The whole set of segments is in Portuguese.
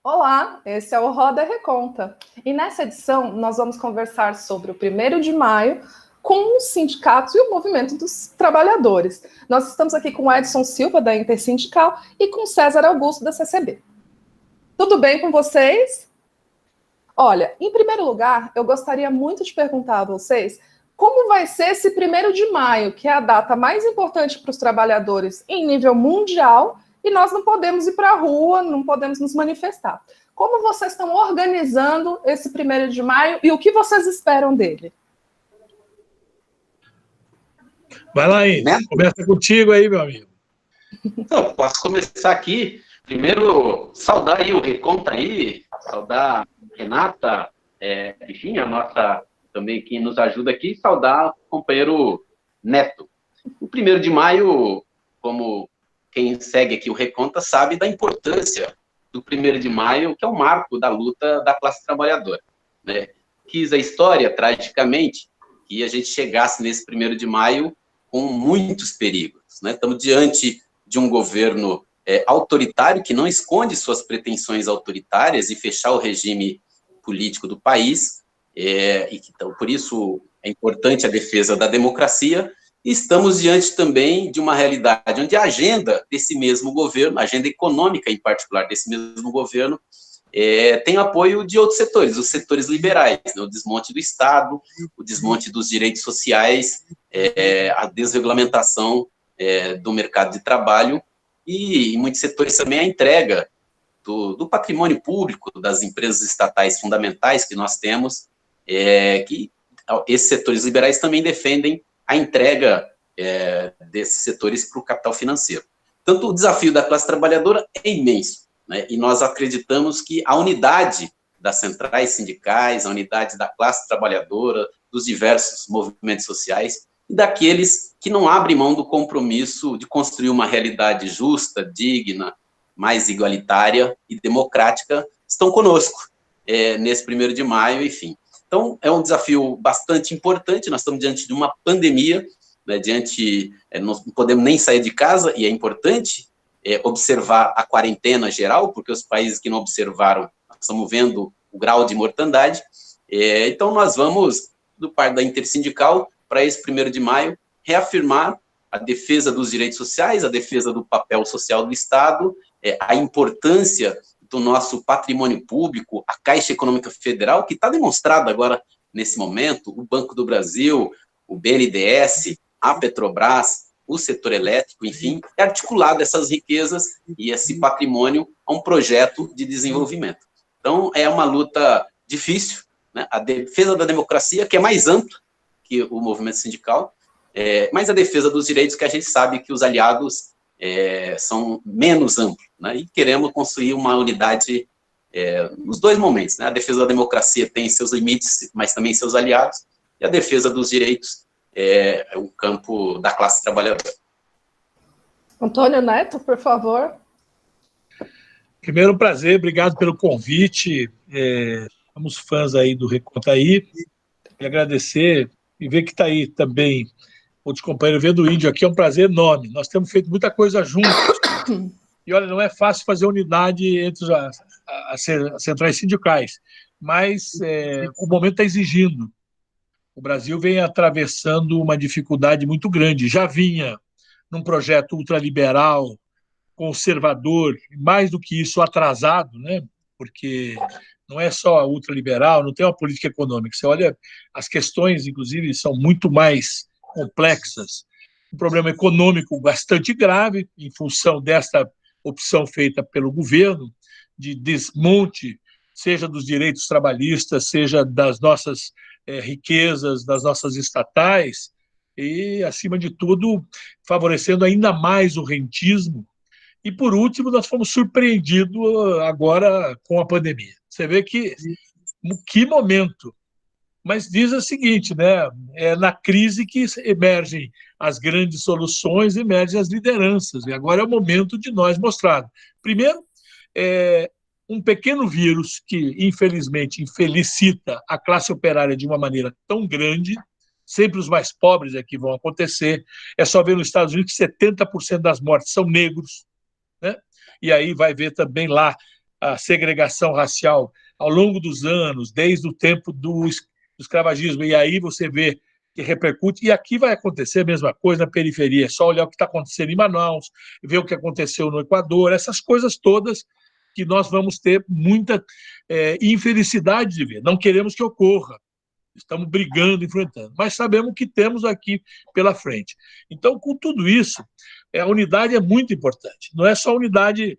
Olá, esse é o Roda Reconta. E nessa edição nós vamos conversar sobre o 1º de maio com os sindicatos e o movimento dos trabalhadores. Nós estamos aqui com o Edson Silva, da Intersindical, e com César Augusto, da CCB. Tudo bem com vocês? Olha, em primeiro lugar, eu gostaria muito de perguntar a vocês como vai ser esse 1º de maio, que é a data mais importante para os trabalhadores em nível mundial, e nós não podemos ir para a rua, não podemos nos manifestar. Como vocês estão organizando esse 1º de maio e o que vocês esperam dele? Vai lá, aí. Começa contigo aí, meu amigo. Então, posso começar aqui. Primeiro, saudar aí o Reconta aí, saudar a Renata, enfim, a nossa também que nos ajuda aqui, saudar o companheiro Neto. O 1º de maio, como quem segue aqui o Reconta sabe da importância do 1º de maio, que é o marco da luta da classe trabalhadora, né? Quis a história, tragicamente, que a gente chegasse nesse 1º de maio com muitos perigos, né? Estamos diante de um governo autoritário que não esconde suas pretensões autoritárias e fechar o regime político do país, e que, então, por isso é importante a defesa da democracia. E estamos diante também de uma realidade onde a agenda desse mesmo governo, a agenda econômica em particular desse mesmo governo, tem apoio de outros setores, os setores liberais, né? O desmonte do Estado, o desmonte dos direitos sociais, a desregulamentação do mercado de trabalho e, em muitos setores, também a entrega do patrimônio público, das empresas estatais fundamentais que nós temos, que esses setores liberais também defendem a entrega desses setores para o capital financeiro. Tanto o desafio da classe trabalhadora é imenso, né? E nós acreditamos que a unidade das centrais sindicais, a unidade da classe trabalhadora, dos diversos movimentos sociais, e daqueles que não abrem mão do compromisso de construir uma realidade justa, digna, mais igualitária e democrática, estão conosco nesse 1º de maio, enfim. Então, é um desafio bastante importante, nós estamos diante de uma pandemia, né, nós não podemos nem sair de casa, e é importante observar a quarentena geral, porque os países que não observaram, nós estamos vendo o grau de mortandade. Então, nós vamos, do parte da Intersindical, para esse 1º de maio, reafirmar a defesa dos direitos sociais, a defesa do papel social do Estado, a importância do nosso patrimônio público, a Caixa Econômica Federal, que está demonstrado agora, nesse momento, o Banco do Brasil, o BNDES, a Petrobras, o setor elétrico, enfim, é articulado essas riquezas e esse patrimônio a um projeto de desenvolvimento. Então, é uma luta difícil, né? A defesa da democracia, que é mais ampla que o movimento sindical, mas a defesa dos direitos, que a gente sabe que os aliados são menos amplos, né? E queremos construir uma unidade nos dois momentos, né? A defesa da democracia tem seus limites, mas também seus aliados, e a defesa dos direitos é o campo da classe trabalhadora. Antônio Neto, por favor. Primeiro, um prazer, obrigado pelo convite. Somos fãs aí do Reconta aí, e agradecer e ver que está aí também outros companheiros vendo o Índio aqui, é um prazer enorme. Nós temos feito muita coisa juntos. E, olha, não é fácil fazer unidade entre as centrais sindicais, mas o momento está exigindo. O Brasil vem atravessando uma dificuldade muito grande. Já vinha num projeto ultraliberal, conservador, mais do que isso, atrasado, né? Porque não é só ultraliberal, não tem uma política econômica. Você olha, as questões, inclusive, são muito mais complexas. Um problema econômico bastante grave, em função desta opção feita pelo governo, de desmonte, seja dos direitos trabalhistas, seja das nossas riquezas, das nossas estatais, e, acima de tudo, favorecendo ainda mais o rentismo. E, por último, nós fomos surpreendidos agora com a pandemia. Você vê que momento. Mas diz o seguinte, né? É na crise que emergem as grandes soluções, emergem as lideranças. E agora é o momento de nós mostrar. Primeiro, um pequeno vírus que, infelizmente, infelicita a classe operária de uma maneira tão grande, sempre os mais pobres é que vão acontecer. É só ver nos Estados Unidos que 70% das mortes são negros, né? E aí vai ver também lá a segregação racial ao longo dos anos, desde o tempo do escravagismo, e aí você vê que repercute, e aqui vai acontecer a mesma coisa na periferia, é só olhar o que está acontecendo em Manaus, ver o que aconteceu no Equador, essas coisas todas que nós vamos ter muita infelicidade de ver, não queremos que ocorra, estamos brigando, enfrentando, mas sabemos que temos aqui pela frente. Então, com tudo isso, a unidade é muito importante, não é só a unidade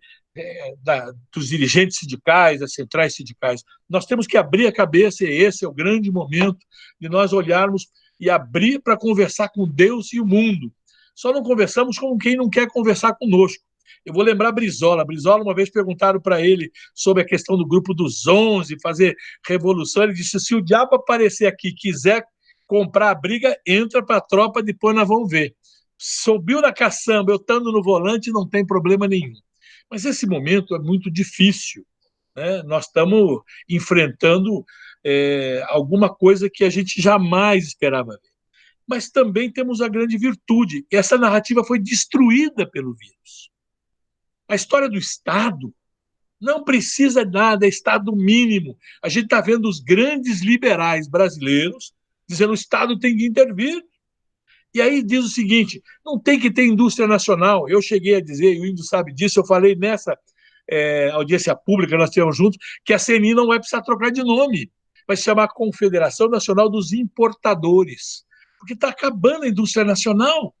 dos dirigentes sindicais, das centrais sindicais, nós temos que abrir a cabeça, e esse é o grande momento de nós olharmos e abrir para conversar com Deus e o mundo. Só não conversamos com quem não quer conversar conosco. Eu vou lembrar Brizola. Brizola, uma vez perguntaram para ele sobre a questão do grupo dos 11, fazer revolução. Ele disse, se o diabo aparecer aqui e quiser comprar a briga, entra para a tropa, depois nós vamos ver. Subiu na caçamba, eu estando no volante, não tem problema nenhum. Mas esse momento é muito difícil, né? Nós estamos enfrentando alguma coisa que a gente jamais esperava ver. Mas também temos a grande virtude. Essa narrativa foi destruída pelo vírus. A história do Estado não precisa nada, é Estado mínimo. A gente está vendo os grandes liberais brasileiros dizendo que o Estado tem que intervir. E aí diz o seguinte, não tem que ter indústria nacional. Eu cheguei a dizer, e o Índio sabe disso, eu falei nessa audiência pública, nós tivemos juntos, que a CNI não vai precisar trocar de nome. Vai se chamar Confederação Nacional dos Importadores, porque está acabando a indústria nacional.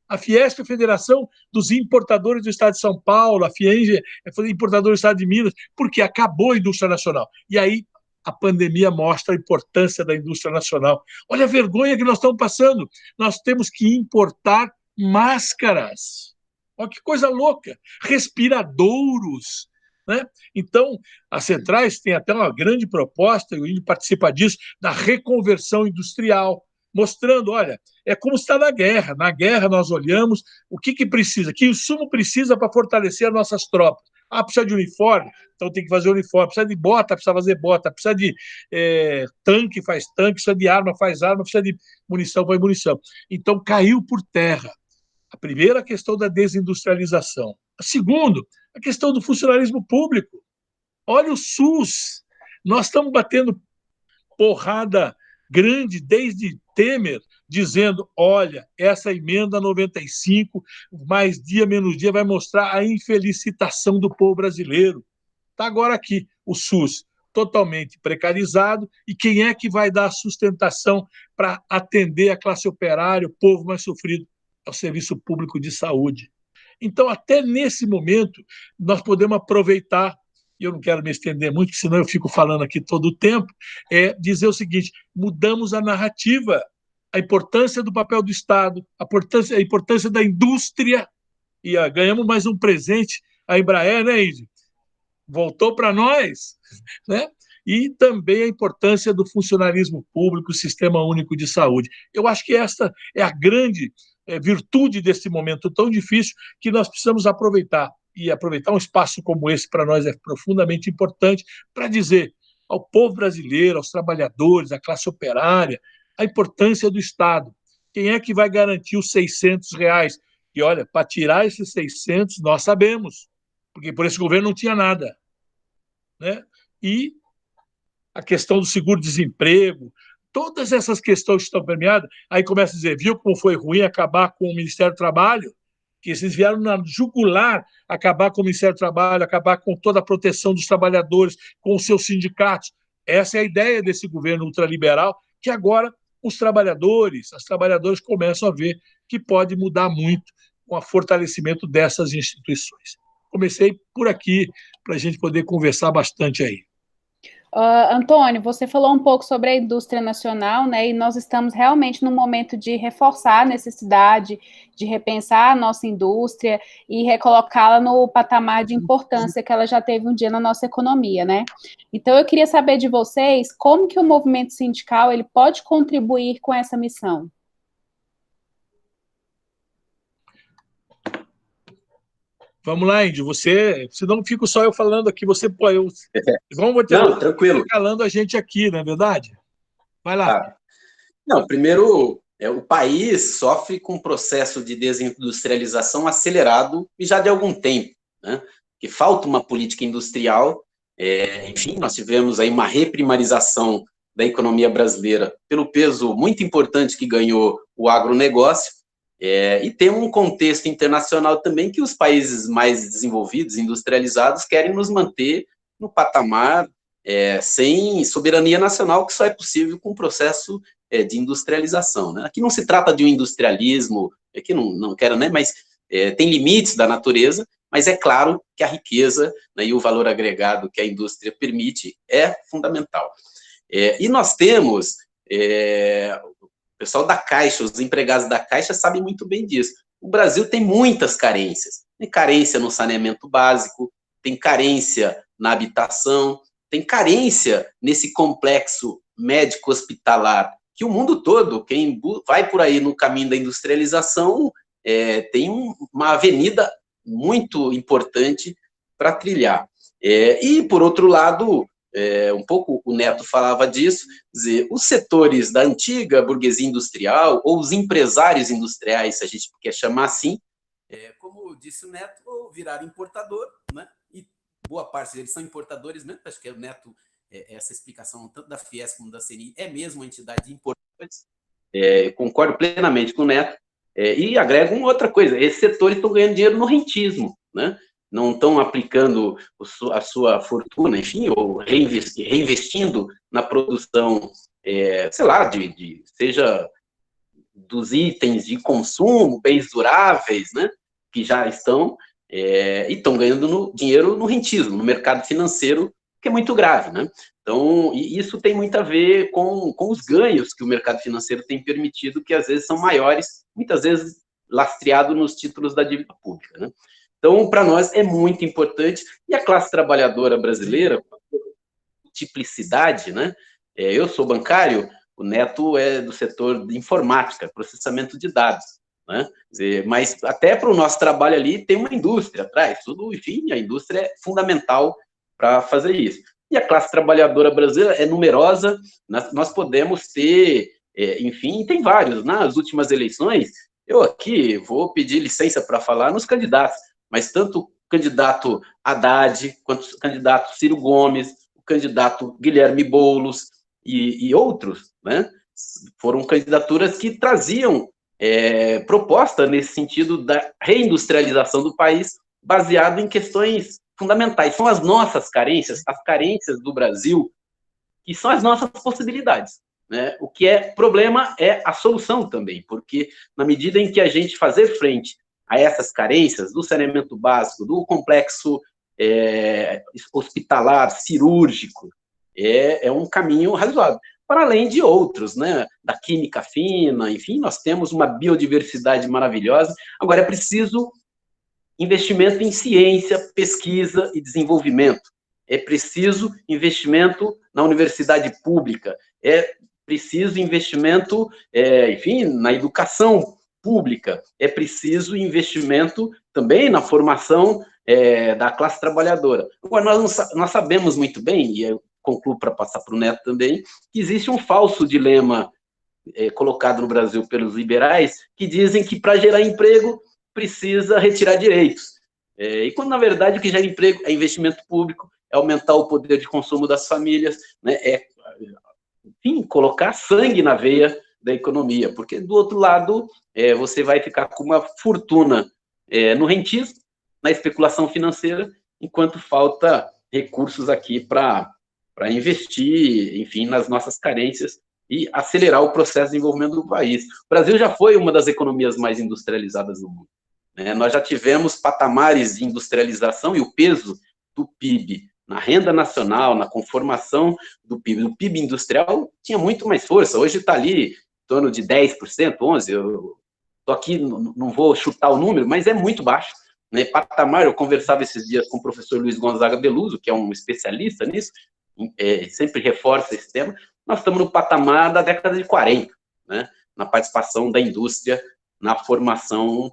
A Fiesp é a Federação dos Importadores do Estado de São Paulo, a FIENGE é a Importadora do Estado de Minas, porque acabou a indústria nacional. E aí a pandemia mostra a importância da indústria nacional. Olha a vergonha que nós estamos passando. Nós temos que importar máscaras. Olha que coisa louca. Respiradouros. Né? Então, as centrais têm até uma grande proposta, e o Índio participa disso, da reconversão industrial, mostrando, olha, é como está na guerra. Na guerra nós olhamos o que precisa, que insumo precisa para fortalecer as nossas tropas. Ah, precisa de uniforme? Então tem que fazer uniforme. Precisa de bota? Precisa fazer bota. Precisa de tanque? Faz tanque. Precisa de arma? Faz arma. Precisa de munição? Faz munição. Então caiu por terra. A primeira, a questão da desindustrialização. A segunda, a questão do funcionalismo público. Olha o SUS. Nós estamos batendo porrada grande desde Temer, dizendo, olha, essa emenda 95, mais dia, menos dia, vai mostrar a infelicitação do povo brasileiro. Está agora aqui o SUS, totalmente precarizado, e quem é que vai dar sustentação para atender a classe operária, o povo mais sofrido? É o Serviço Público de Saúde. Então, até nesse momento, nós podemos aproveitar, e eu não quero me estender muito, porque senão eu fico falando aqui todo o tempo, dizer o seguinte, mudamos a narrativa, a importância do papel do Estado, a importância da indústria, e ganhamos mais um presente, a Embraer, né, Índio? Voltou para nós, né? E também a importância do funcionalismo público, o Sistema Único de Saúde. Eu acho que esta é a grande virtude desse momento tão difícil que nós precisamos aproveitar. E aproveitar um espaço como esse para nós é profundamente importante para dizer ao povo brasileiro, aos trabalhadores, à classe operária, a importância do Estado. Quem é que vai garantir os R$600? E olha, para tirar esses 600, nós sabemos, porque por esse governo não tinha nada. Né? E a questão do seguro-desemprego, todas essas questões que estão permeadas, aí começa a dizer, viu como foi ruim acabar com o Ministério do Trabalho? Que eles vieram na jugular acabar com o Ministério do Trabalho, acabar com toda a proteção dos trabalhadores, com os seus sindicatos. Essa é a ideia desse governo ultraliberal, que agora os trabalhadores, as trabalhadoras começam a ver que pode mudar muito com o fortalecimento dessas instituições. Comecei por aqui, para a gente poder conversar bastante aí. Antônio, você falou um pouco sobre a indústria nacional, né? E nós estamos realmente num momento de reforçar a necessidade de repensar a nossa indústria e recolocá-la no patamar de importância que ela já teve um dia na nossa economia, né? Então, eu queria saber de vocês como que o movimento sindical ele pode contribuir com essa missão. Vamos lá, Índio, senão fico só eu falando aqui, vamos tranquilo. calando a gente aqui, não é verdade? Vai lá. Tá. Não, primeiro, o país sofre com um processo de desindustrialização acelerado e já de algum tempo, né? Que falta uma política industrial Enfim, nós tivemos aí uma reprimarização da economia brasileira pelo peso muito importante que ganhou o agronegócio, e tem um contexto internacional também que os países mais desenvolvidos, industrializados, querem nos manter no patamar sem soberania nacional, que só é possível com o processo de industrialização, né? Aqui não se trata de um industrialismo, aqui não quero, né, mas tem limites da natureza, mas é claro que a riqueza, né, e o valor agregado que a indústria permite é fundamental. E nós temos, o pessoal da Caixa, os empregados da Caixa sabem muito bem disso. O Brasil tem muitas carências. Tem carência no saneamento básico, tem carência na habitação, tem carência nesse complexo médico-hospitalar, que o mundo todo, quem vai por aí no caminho da industrialização, tem uma avenida muito importante para trilhar. E, por outro lado, um pouco o Neto falava disso, dizer, os setores da antiga burguesia industrial, ou os empresários industriais, se a gente quer chamar assim, como disse o Neto, viraram importador, né? E boa parte deles são importadores mesmo, acho que o Neto, essa explicação tanto da Fiesp como da CNI, é mesmo uma entidade importante, concordo plenamente com o Neto, e agrego uma outra coisa, esses setores estão ganhando dinheiro no rentismo, né? Não estão aplicando a sua fortuna, enfim, ou reinvestindo na produção, sei lá, seja dos itens de consumo, bens duráveis, né, que já estão, e estão ganhando dinheiro no rentismo, no mercado financeiro, que é muito grave, né? Então, e isso tem muito a ver com os ganhos que o mercado financeiro tem permitido, que às vezes são maiores, muitas vezes lastreado nos títulos da dívida pública, né? Então, para nós é muito importante, e a classe trabalhadora brasileira, multiplicidade, né? Eu sou bancário, o Neto é do setor de informática, processamento de dados, né? Mas até para o nosso trabalho ali tem uma indústria atrás, tudo, enfim, a indústria é fundamental para fazer isso. E a classe trabalhadora brasileira é numerosa, nós podemos ter, enfim, tem vários. Nas últimas eleições, eu aqui vou pedir licença para falar nos candidatos, mas tanto o candidato Haddad, quanto o candidato Ciro Gomes, o candidato Guilherme Boulos e outros, né, foram candidaturas que traziam proposta nesse sentido da reindustrialização do país, baseado em questões fundamentais. São as nossas carências, as carências do Brasil, que são as nossas possibilidades, né? O que é problema é a solução também, porque na medida em que a gente fazer frente a essas carências do saneamento básico, do complexo hospitalar, cirúrgico, é um caminho razoável. Para além de outros, né, da química fina, enfim, nós temos uma biodiversidade maravilhosa. Agora, é preciso investimento em ciência, pesquisa e desenvolvimento. É preciso investimento na universidade pública. É preciso investimento, enfim, na educação pública. É preciso investimento também na formação da classe trabalhadora. Agora, nós sabemos muito bem, e eu concluo para passar para o Neto também, que existe um falso dilema colocado no Brasil pelos liberais, que dizem que para gerar emprego precisa retirar direitos. E quando, na verdade, o que gera emprego é investimento público, é aumentar o poder de consumo das famílias, né, enfim, colocar sangue na veia da economia, porque, do outro lado, você vai ficar com uma fortuna no rentismo, na especulação financeira, enquanto falta recursos aqui para investir, enfim, nas nossas carências e acelerar o processo de desenvolvimento do país. O Brasil já foi uma das economias mais industrializadas do mundo, né? Nós já tivemos patamares de industrialização e o peso do PIB na renda nacional, na conformação do PIB. O PIB industrial tinha muito mais força, hoje está ali em torno de 10%, 11%, eu estou aqui, não vou chutar o número, mas é muito baixo, né? Patamar, eu conversava esses dias com o professor Luiz Gonzaga Beluso, que é um especialista nisso, sempre reforça esse tema, nós estamos no patamar da década de 40, né, na participação da indústria na formação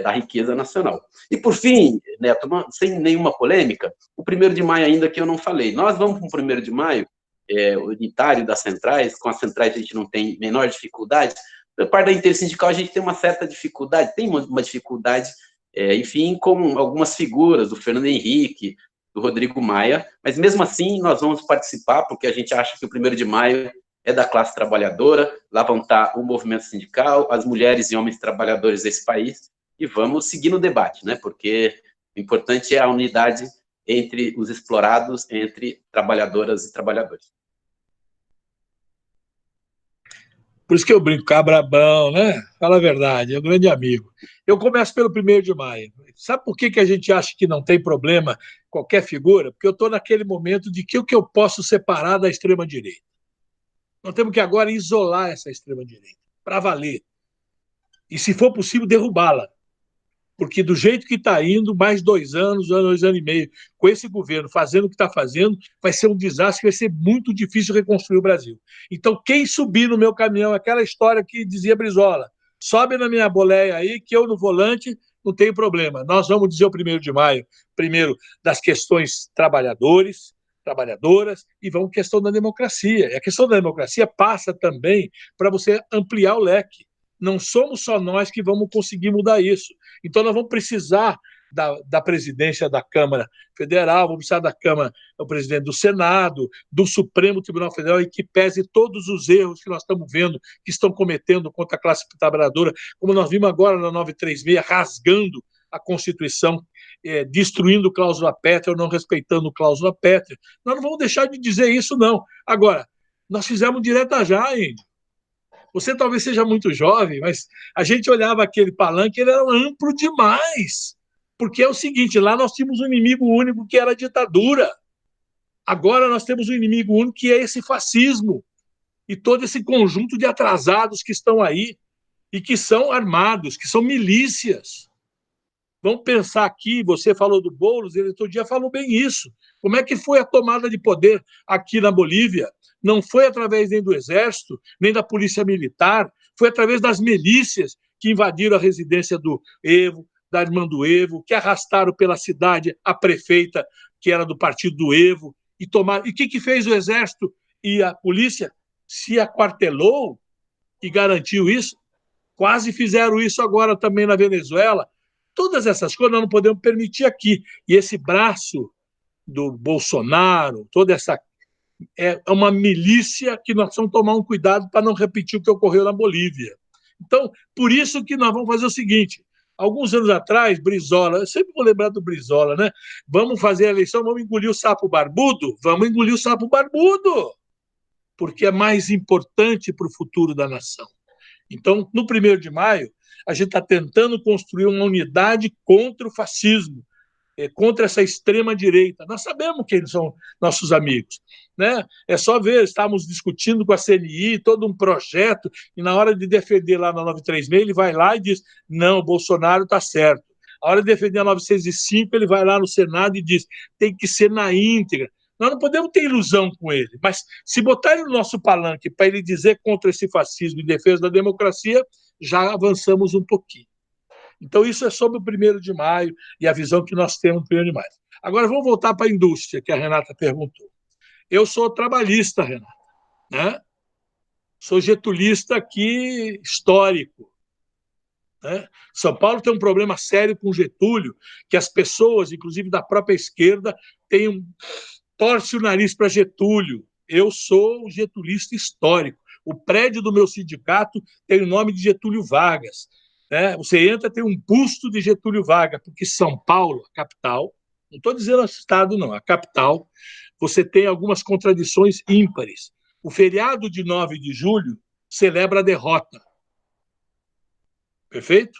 da riqueza nacional. E, por fim, Neto, sem nenhuma polêmica, o 1º de maio ainda que eu não falei, nós vamos para o 1º de maio, unitário das centrais, com as centrais a gente não tem menor dificuldade, da parte da intersindical a gente tem uma certa dificuldade, tem uma dificuldade, enfim, com algumas figuras do Fernando Henrique, do Rodrigo Maia, mas mesmo assim nós vamos participar, porque a gente acha que o 1º de maio é da classe trabalhadora, lá vão estar o movimento sindical, as mulheres e homens trabalhadores desse país, e vamos seguir no debate, né? Porque o importante é a unidade entre os explorados, entre trabalhadoras e trabalhadores. Por isso que eu brinco, cabrabão, né? Fala a verdade, é um grande amigo. Eu começo pelo 1º de maio. Sabe por que a gente acha que não tem problema qualquer figura? Porque eu estou naquele momento de que o que eu posso separar da extrema-direita. Nós temos que agora isolar essa extrema-direita, para valer. E, se for possível, derrubá-la. Porque do jeito que está indo, mais 2 anos, 2 anos e meio, com esse governo fazendo o que está fazendo, vai ser um desastre, vai ser muito difícil reconstruir o Brasil. Então, quem subir no meu caminhão, aquela história que dizia Brizola, sobe na minha boleia aí, que eu no volante não tenho problema. Nós vamos dizer o 1º de maio, primeiro, das questões trabalhadoras, e vamos questão da democracia. E a questão da democracia passa também para você ampliar o leque. Não somos só nós que vamos conseguir mudar isso. Então, nós vamos precisar da presidência da Câmara Federal, vamos precisar da Câmara, do presidente do Senado, do Supremo Tribunal Federal, e que pese todos os erros que nós estamos vendo, que estão cometendo contra a classe trabalhadora, como nós vimos agora na 936, rasgando a Constituição, destruindo cláusula pétrea ou não respeitando cláusula pétrea. Nós não vamos deixar de dizer isso, não. Agora, nós fizemos direta já, Índio. Você talvez seja muito jovem, mas a gente olhava aquele palanque, ele era amplo demais. Porque é o seguinte, lá nós tínhamos um inimigo único que era a ditadura. Agora nós temos um inimigo único que é esse fascismo. E todo esse conjunto de atrasados que estão aí e que são armados, que são milícias. Vamos pensar aqui, você falou do Boulos, ele outro dia falou bem isso. Como é que foi a tomada de poder aqui na Bolívia? Não foi através nem do Exército, nem da Polícia Militar, foi através das milícias que invadiram a residência do Evo, da irmã do Evo, que arrastaram pela cidade a prefeita, que era do partido do Evo, e tomaram. E o que fez o Exército e a polícia? Se aquartelou e garantiu isso. Quase fizeram isso agora também na Venezuela. Todas essas coisas nós não podemos permitir aqui. E esse braço do Bolsonaro, toda essa... é uma milícia que nós vamos tomar um cuidado para não repetir o que ocorreu na Bolívia. Então, por isso que nós vamos fazer o seguinte, alguns anos atrás, Brizola, eu sempre vou lembrar do Brizola, né? Vamos fazer a eleição, vamos engolir o sapo barbudo? Vamos engolir o sapo barbudo, porque é mais importante para o futuro da nação. Então, no 1º de maio, a gente está tentando construir uma unidade contra o fascismo, contra essa extrema-direita. Nós sabemos que eles são nossos amigos, né? É só ver, estávamos discutindo com a CNI, todo um projeto, e na hora de defender lá na 936, ele vai lá e diz, não, o Bolsonaro está certo. A hora de defender a 905, ele vai lá no Senado e diz, tem que ser na íntegra. Nós não podemos ter ilusão com ele, mas se botar ele no nosso palanque para ele dizer contra esse fascismo em defesa da democracia, já avançamos um pouquinho. Então, isso é sobre o 1º de maio e a visão que nós temos do 1º de maio. Agora, vamos voltar para a indústria, que a Renata perguntou. Eu sou trabalhista, Renata, né? Sou getulista aqui, histórico. Né? São Paulo tem um problema sério com Getúlio, que as pessoas, inclusive da própria esquerda, torcem o nariz para Getúlio. Eu sou getulista histórico. O prédio do meu sindicato tem o nome de Getúlio Vargas. Né? Você entra, tem um busto de Getúlio Vargas, porque São Paulo, a capital, não estou dizendo o estado, não, a capital, você tem algumas contradições ímpares. O feriado de 9 de julho celebra a derrota. Perfeito?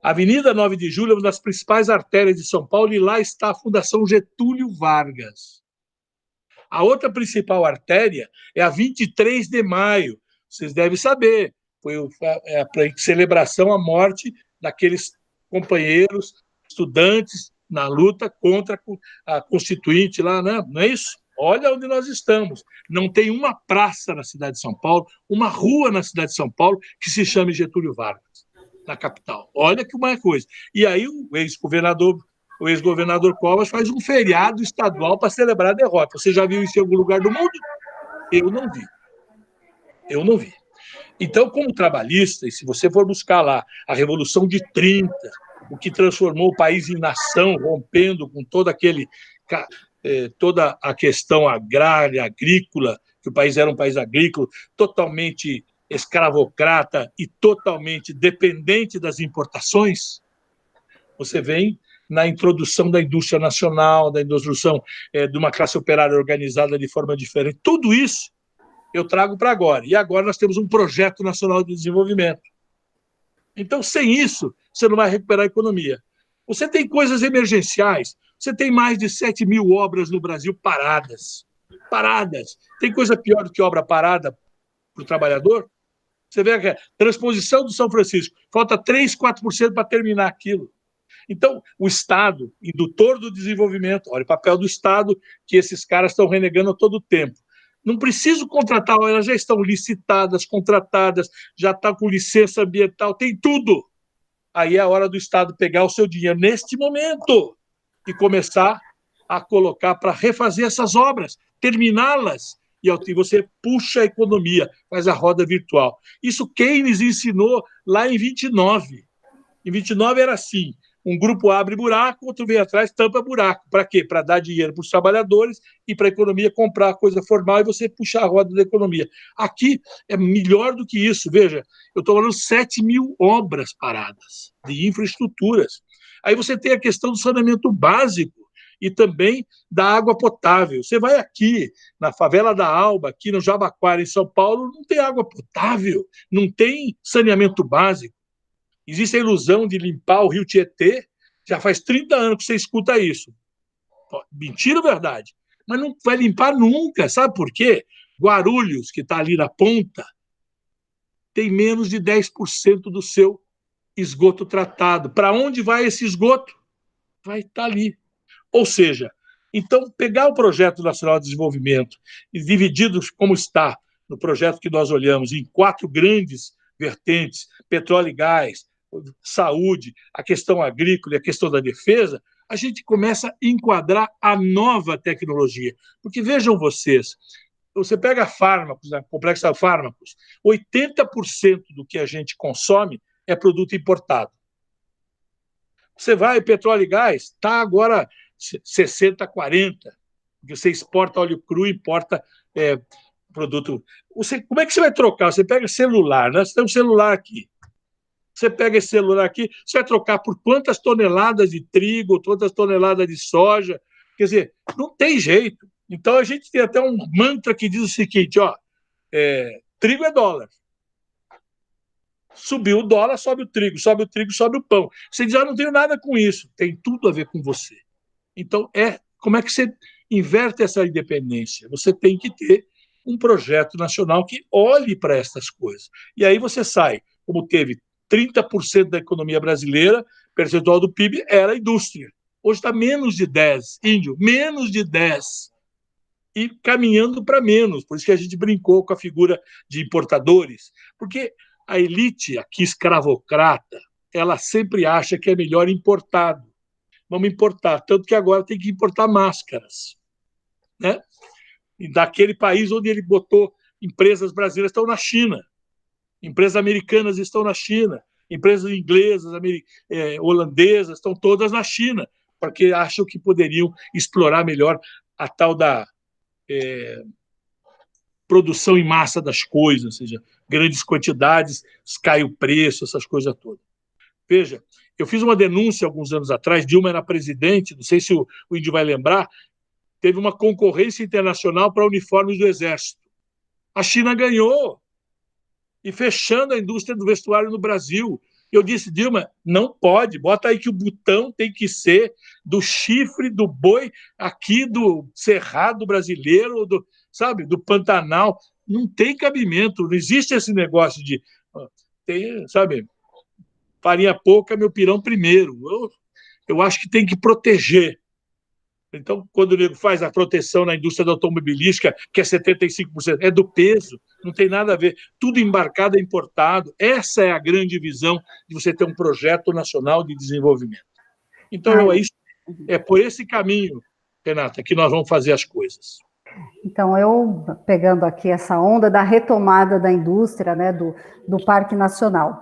A Avenida 9 de Julho é uma das principais artérias de São Paulo e lá está a Fundação Getúlio Vargas. A outra principal artéria é a 23 de maio. Vocês devem saber. Foi a celebração à morte daqueles companheiros, estudantes, na luta contra a Constituinte lá, né? Não é isso? Olha onde nós estamos. Não tem uma praça na cidade de São Paulo, uma rua na cidade de São Paulo que se chame Getúlio Vargas, na capital. Olha que uma coisa. E aí o ex-governador Covas faz um feriado estadual para celebrar a derrota. Você já viu isso em algum lugar do mundo? Eu não vi. Eu não vi. Então, como trabalhista, e se você for buscar lá a Revolução de 30, o que transformou o país em nação, rompendo com todo toda a questão agrária, agrícola, que o país era um país agrícola, totalmente escravocrata e totalmente dependente das importações, você vem na introdução da indústria nacional, da introdução de uma classe operária organizada de forma diferente. Tudo isso eu trago para agora. E agora nós temos um projeto nacional de desenvolvimento. Então, sem isso, você não vai recuperar a economia. Você tem coisas emergenciais. Você tem mais de 7 mil obras no Brasil paradas. Paradas. Tem coisa pior do que obra parada para o trabalhador? Você vê a transposição do São Francisco. Falta 3%, 4% para terminar aquilo. Então, o Estado, indutor do desenvolvimento, olha o papel do Estado que esses caras estão renegando a todo tempo. Não preciso contratar, elas já estão licitadas, contratadas, já estão com licença ambiental, tem tudo. Aí é a hora do Estado pegar o seu dinheiro neste momento e começar a colocar para refazer essas obras, terminá-las. E você puxa a economia, faz a roda virtual. Isso Keynes ensinou lá em 29. Em 29 era assim, um grupo abre buraco, outro vem atrás, tampa buraco. Para quê? Para dar dinheiro para os trabalhadores e para a economia comprar coisa formal e você puxar a roda da economia. Aqui é melhor do que isso. Veja, eu estou falando 7 mil obras paradas de infraestruturas. Aí você tem a questão do saneamento básico e também da água potável. Você vai aqui, na favela da Alba, aqui no Jabaquara, em São Paulo, não tem água potável, não tem saneamento básico. Existe a ilusão de limpar o rio Tietê, já faz 30 anos que você escuta isso. Mentira ou verdade? Mas não vai limpar nunca, sabe por quê? Guarulhos, que está ali na ponta, tem menos de 10% do seu esgoto tratado. Para onde vai esse esgoto? Vai estar ali. Ou seja, então, pegar o Projeto Nacional de Desenvolvimento e dividido como está no projeto que nós olhamos em 4 grandes vertentes, petróleo e gás, saúde, a questão agrícola e a questão da defesa, a gente começa a enquadrar a nova tecnologia. Porque vejam vocês, você pega fármacos, né, complexo de fármacos, 80% do que a gente consome é produto importado. Você vai, petróleo e gás, está agora 60, 40, porque você exporta óleo cru, importa produto. Como é que você vai trocar? Você pega celular, né? Você tem um celular aqui. Você pega esse celular aqui, você vai trocar por quantas toneladas de trigo, quantas toneladas de soja? Quer dizer, não tem jeito. Então, a gente tem até um mantra que diz o seguinte, trigo é dólar. Subiu o dólar, sobe o trigo, sobe o pão. Você diz, não tenho nada com isso. Tem tudo a ver com você. Então, como é que você inverte essa independência? Você tem que ter um projeto nacional que olhe para essas coisas. E aí você sai, como teve 30% da economia brasileira, percentual do PIB, era a indústria. Hoje está menos de 10, menos de 10. E caminhando para menos. Por isso que a gente brincou com a figura de importadores. Porque a elite aqui escravocrata, ela sempre acha que é melhor importado. Vamos importar, tanto que agora tem que importar máscaras, né? E daquele país onde ele botou empresas brasileiras estão na China, empresas americanas estão na China, empresas inglesas, holandesas estão todas na China, porque acham que poderiam explorar melhor a tal da produção em massa das coisas, ou seja, grandes quantidades, cai o preço, essas coisas todas. Veja, eu fiz uma denúncia alguns anos atrás, Dilma era presidente, não sei se o Índio vai lembrar, teve uma concorrência internacional para uniformes do Exército. A China ganhou, e fechando a indústria do vestuário no Brasil. Eu disse, Dilma, não pode, bota aí que o botão tem que ser do chifre do boi aqui do Cerrado brasileiro, do Pantanal. Não tem cabimento, não existe esse negócio de... farinha pouca, meu pirão primeiro. Eu acho que tem que proteger. Então, quando o nego faz a proteção na indústria da automobilística, que é 75%, é do peso, não tem nada a ver. Tudo embarcado é importado. Essa é a grande visão de você ter um projeto nacional de desenvolvimento. Então, é por esse caminho, Renata, que nós vamos fazer as coisas. Então, eu, pegando aqui essa onda da retomada da indústria, né, do Parque Nacional,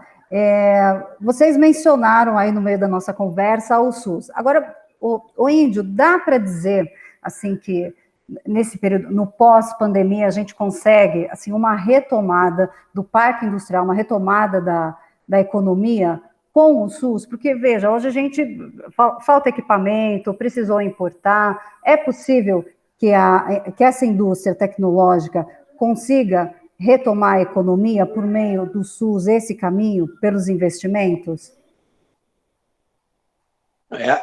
vocês mencionaram aí no meio da nossa conversa o SUS. Agora, o Índio, dá para dizer assim, que nesse período, no pós-pandemia, a gente consegue, assim, uma retomada do parque industrial, uma retomada da economia com o SUS? Porque, veja, hoje a gente, falta equipamento, precisou importar, é possível que essa indústria tecnológica consiga retomar a economia por meio do SUS, esse caminho, pelos investimentos?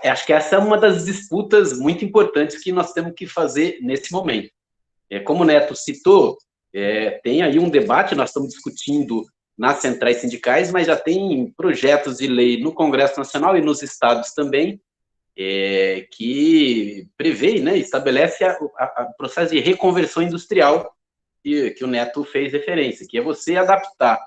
Acho que essa é uma das disputas muito importantes que nós temos que fazer nesse momento. Como o Neto citou, tem aí um debate, nós estamos discutindo nas centrais sindicais, mas já tem projetos de lei no Congresso Nacional e nos estados também, que prevê, né, estabelece o processo de reconversão industrial que o Neto fez referência, que é você adaptar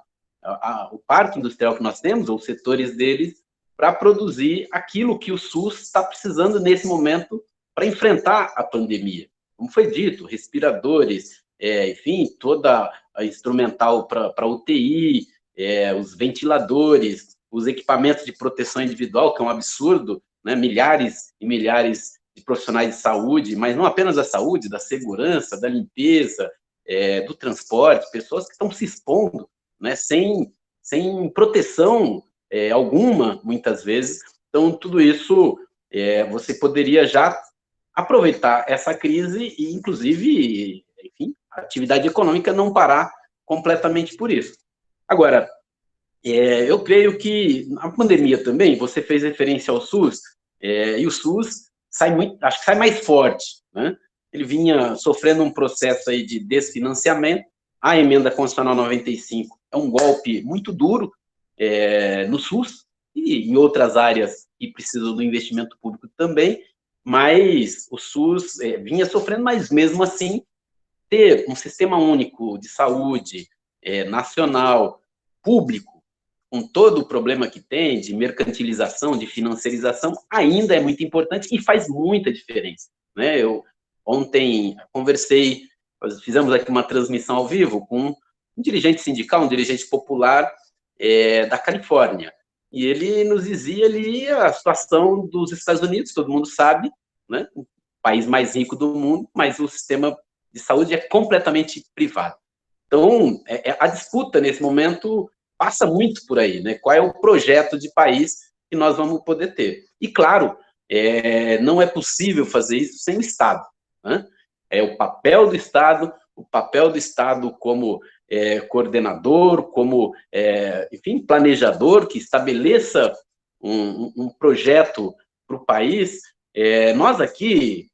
o parque industrial que nós temos, ou os setores deles, para produzir aquilo que o SUS está precisando nesse momento para enfrentar a pandemia. Como foi dito, respiradores, enfim, toda a instrumental para UTI, os ventiladores, os equipamentos de proteção individual, que é um absurdo, né? Milhares e milhares de profissionais de saúde, mas não apenas da saúde, da segurança, da limpeza, do transporte, pessoas que estão se expondo, né? sem proteção alguma, muitas vezes. Então, tudo isso, você poderia já aproveitar essa crise e, inclusive, enfim, a atividade econômica não parar completamente por isso. Agora, eu creio que na pandemia também, você fez referência ao SUS, e o SUS acho que sai mais forte, né? Ele vinha sofrendo um processo aí de desfinanciamento. A emenda constitucional 95 é um golpe muito duro no SUS e em outras áreas que precisam do investimento público também, mas o SUS vinha sofrendo, mas mesmo assim, ter um sistema único de saúde nacional, público, com todo o problema que tem de mercantilização, de financiarização, ainda é muito importante e faz muita diferença, né? Eu ontem conversei, fizemos aqui uma transmissão ao vivo com um dirigente sindical, um dirigente popular da Califórnia, e ele nos dizia ali a situação dos Estados Unidos, todo mundo sabe, né? O país mais rico do mundo, mas o sistema de saúde é completamente privado. Então, a disputa nesse momento passa muito por aí, né? Qual é o projeto de país que nós vamos poder ter? E, claro, não é possível fazer isso sem o Estado, né? É o papel do Estado como coordenador, como, enfim, planejador, que estabeleça um projeto para o país. Nós aqui,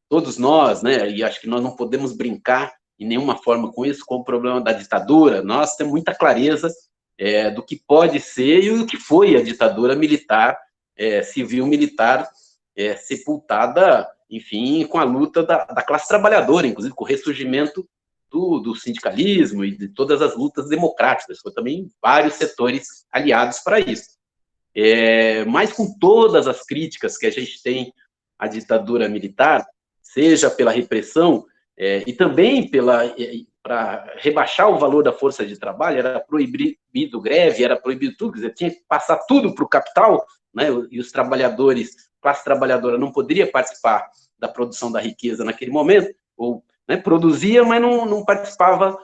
todos nós, né, e acho que nós não podemos brincar em nenhuma forma com isso, com o problema da ditadura. Nós temos muita clareza do que pode ser e do que foi a ditadura militar, civil-militar, sepultada, enfim, com a luta da classe trabalhadora, inclusive com o ressurgimento do sindicalismo e de todas as lutas democráticas. Foi também vários setores aliados para isso. Mas com todas as críticas que a gente tem à ditadura militar, seja pela repressão e também para rebaixar o valor da força de trabalho, era proibido greve, era proibido tudo, quer dizer, tinha que passar tudo para o capital, né, e os trabalhadores, classe trabalhadora, não poderia participar da produção da riqueza naquele momento, ou, né, produzia, mas não participava,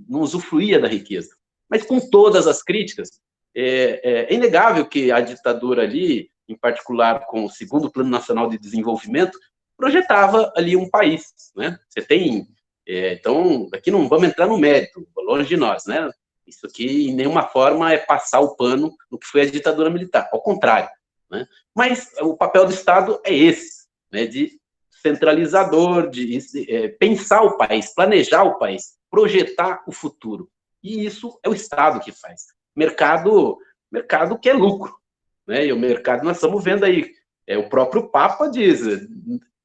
não usufruía da riqueza. Mas com todas as críticas, é inegável que a ditadura ali, em particular com o segundo Plano Nacional de Desenvolvimento, projetava ali um país, né? Você tem, então, aqui não vamos entrar no mérito, longe de nós, né? Isso aqui, em nenhuma forma, é passar o pano no que foi a ditadura militar, ao contrário, né? Mas o papel do Estado é esse, né? De centralizador, de pensar o país, planejar o país, projetar o futuro. E isso é o Estado que faz. Mercado quer lucro, né? E o mercado, nós estamos vendo aí, o próprio Papa diz,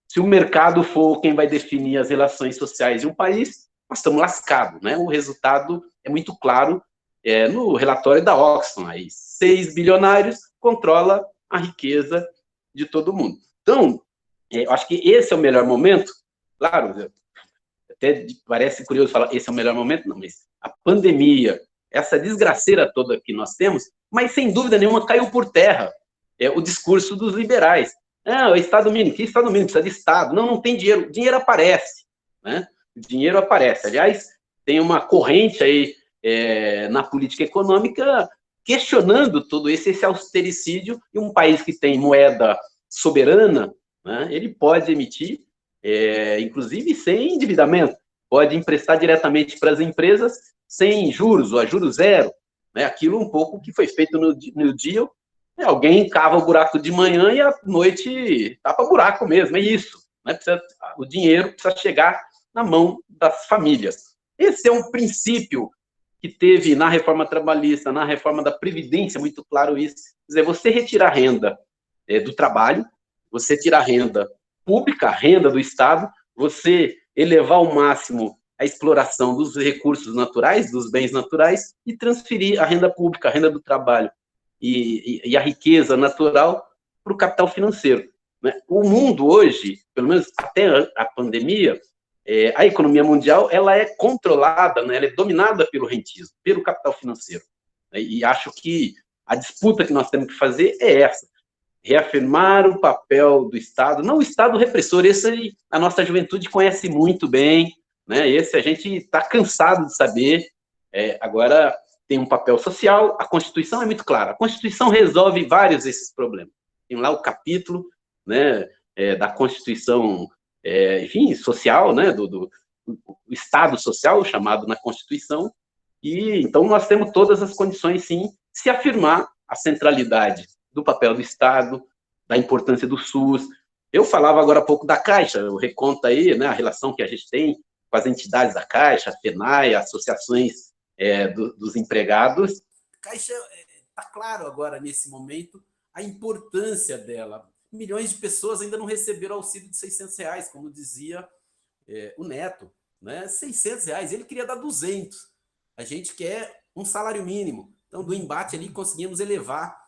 se o mercado for quem vai definir as relações sociais de um país, nós estamos lascados, né? O resultado é muito claro no relatório da Oxfam, aí 6 bilionários controla a riqueza de todo mundo. Então, eu acho que esse é o melhor momento, claro, até parece curioso falar esse é o melhor momento, não, mas a pandemia, essa desgraceira toda que nós temos, mas sem dúvida nenhuma caiu por terra o discurso dos liberais. O Estado mínimo, que Estado mínimo? Precisa de Estado. Não tem dinheiro. O dinheiro aparece, né? O dinheiro aparece. Aliás, tem uma corrente aí na política econômica questionando todo esse austericídio, e um país que tem moeda soberana, né, ele pode emitir, inclusive sem endividamento, pode emprestar diretamente para as empresas sem juros, ou a juros zero, né, aquilo um pouco que foi feito no dia, alguém cava o buraco de manhã e à noite tapa buraco mesmo, é isso, né, o dinheiro precisa chegar na mão das famílias. Esse é um princípio que teve na reforma trabalhista, na reforma da Previdência, muito claro isso. Quer dizer, você retirar renda do trabalho, você tirar renda pública, renda do Estado, você elevar ao máximo a exploração dos recursos naturais, dos bens naturais, e transferir a renda pública, a renda do trabalho e a riqueza natural para o capital financeiro. Né? O mundo hoje, pelo menos até a pandemia, a economia mundial ela é controlada, né, ela é dominada pelo rentismo, pelo capital financeiro. Né, e acho que a disputa que nós temos que fazer é essa, reafirmar o papel do Estado, não o Estado repressor, esse a nossa juventude conhece muito bem, né, esse a gente está cansado de saber, agora tem um papel social, a Constituição é muito clara, a Constituição resolve vários desses problemas. Tem lá o capítulo, né, da Constituição, enfim, social, né, do Estado social, chamado na Constituição, e então nós temos todas as condições, sim, de se afirmar a centralidade do papel do Estado, da importância do SUS. Eu falava agora há pouco da Caixa, eu reconto aí, né, a relação que a gente tem com as entidades da Caixa, a FENAI, associações dos empregados. A Caixa, está claro agora, nesse momento, a importância dela. Milhões de pessoas ainda não receberam auxílio de R$600, como dizia o Neto, né? R$600, ele queria dar 200. A gente quer um salário mínimo. Então, do embate ali, conseguimos elevar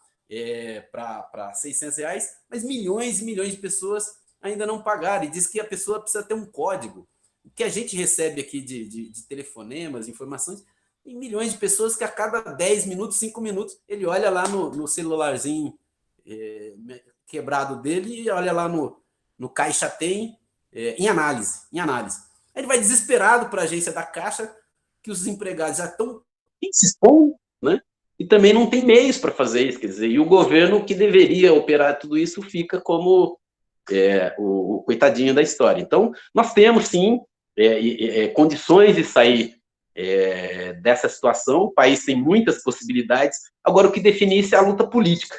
para R$600, mas milhões e milhões de pessoas ainda não pagaram. E diz que a pessoa precisa ter um código. O que a gente recebe aqui de telefonemas, informações, tem milhões de pessoas que a cada 10 minutos, 5 minutos, ele olha lá no celularzinho quebrado dele e olha lá no Caixa Tem em análise. Aí ele vai desesperado para a agência da Caixa, que os empregados já estão se expondo, né? E também não tem meios para fazer isso, quer dizer, e o governo que deveria operar tudo isso fica como o coitadinho da história. Então, nós temos, sim, condições de sair dessa situação, o país tem muitas possibilidades, agora o que define isso é a luta política.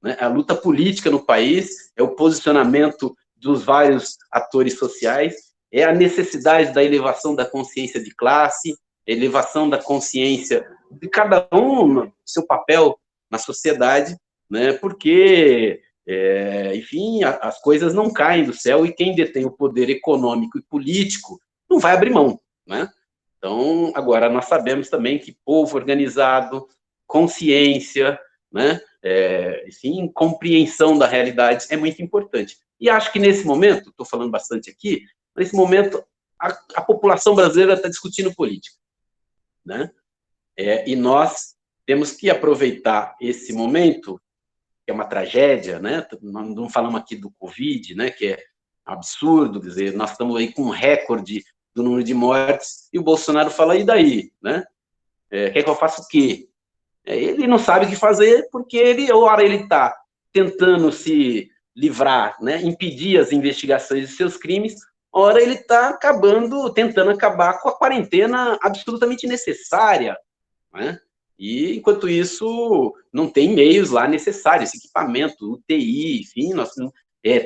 Né? A luta política no país é o posicionamento dos vários atores sociais, é a necessidade da elevação da consciência de classe, elevação da consciência de cada um no seu papel na sociedade, né? Porque, enfim, as coisas não caem do céu e quem detém o poder econômico e político não vai abrir mão, né? Então, agora, nós sabemos também que povo organizado, consciência, né? Enfim, compreensão da realidade é muito importante. E acho que nesse momento, estou falando bastante aqui, nesse momento, a população brasileira está discutindo política, né? E nós temos que aproveitar esse momento, que é uma tragédia, né? Nós não falamos aqui do Covid, né? Que é absurdo, quer dizer, nós estamos aí com um recorde do número de mortes, e o Bolsonaro fala, e daí, né? Quer que eu faça o quê? Ele não sabe o que fazer, porque ora ele está tentando se livrar, né? Impedir as investigações de seus crimes, ora ele está tentando acabar com a quarentena absolutamente necessária, né? E, enquanto isso, não tem meios lá necessários, equipamento, UTI, enfim,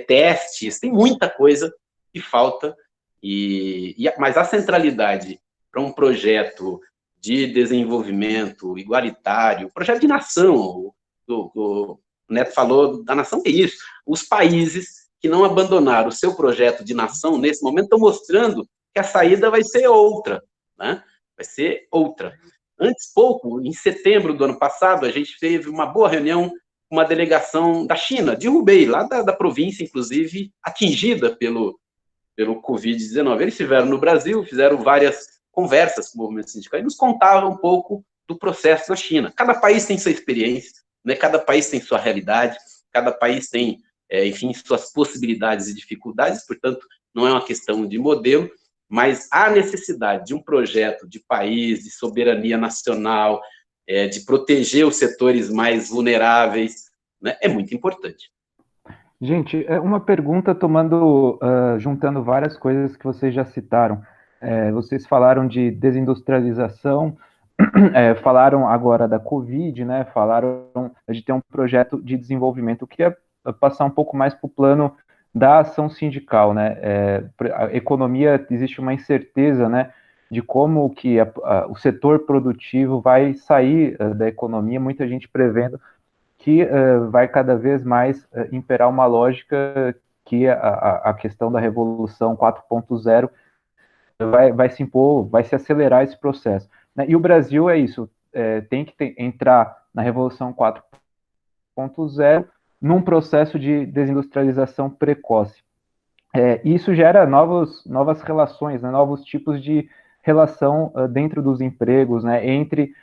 testes, tem muita coisa que falta, mas a centralidade para um projeto de desenvolvimento igualitário, projeto de nação, o Neto falou da nação, que é isso, os países que não abandonaram o seu projeto de nação, nesse momento, estão mostrando que a saída vai ser outra, né? Vai ser outra. Antes, pouco, em setembro do ano passado, a gente teve uma boa reunião com uma delegação da China, de Hubei, lá da província, inclusive, atingida pelo Covid-19. Eles estiveram no Brasil, fizeram várias conversas com o movimento sindical e nos contavam um pouco do processo na China. Cada país tem sua experiência, né? Cada país tem sua realidade, cada país tem enfim, suas possibilidades e dificuldades, portanto, não é uma questão de modelo, mas a necessidade de um projeto de país, de soberania nacional, de proteger os setores mais vulneráveis, né, é muito importante. Gente, uma pergunta juntando várias coisas que vocês já citaram. Vocês falaram de desindustrialização, falaram agora da Covid, né? Falaram de ter um projeto de desenvolvimento. Eu queria passar um pouco mais para o plano da ação sindical, né? A economia, existe uma incerteza, né, de como que o setor produtivo vai sair da economia, muita gente prevendo que vai cada vez mais imperar uma lógica que a questão da Revolução 4.0 vai se impor, vai se acelerar esse processo, né? E o Brasil é isso, tem que entrar na Revolução 4.0 num processo de desindustrialização precoce. Isso gera novas relações, né, novos tipos de relação dentro dos empregos, né, entre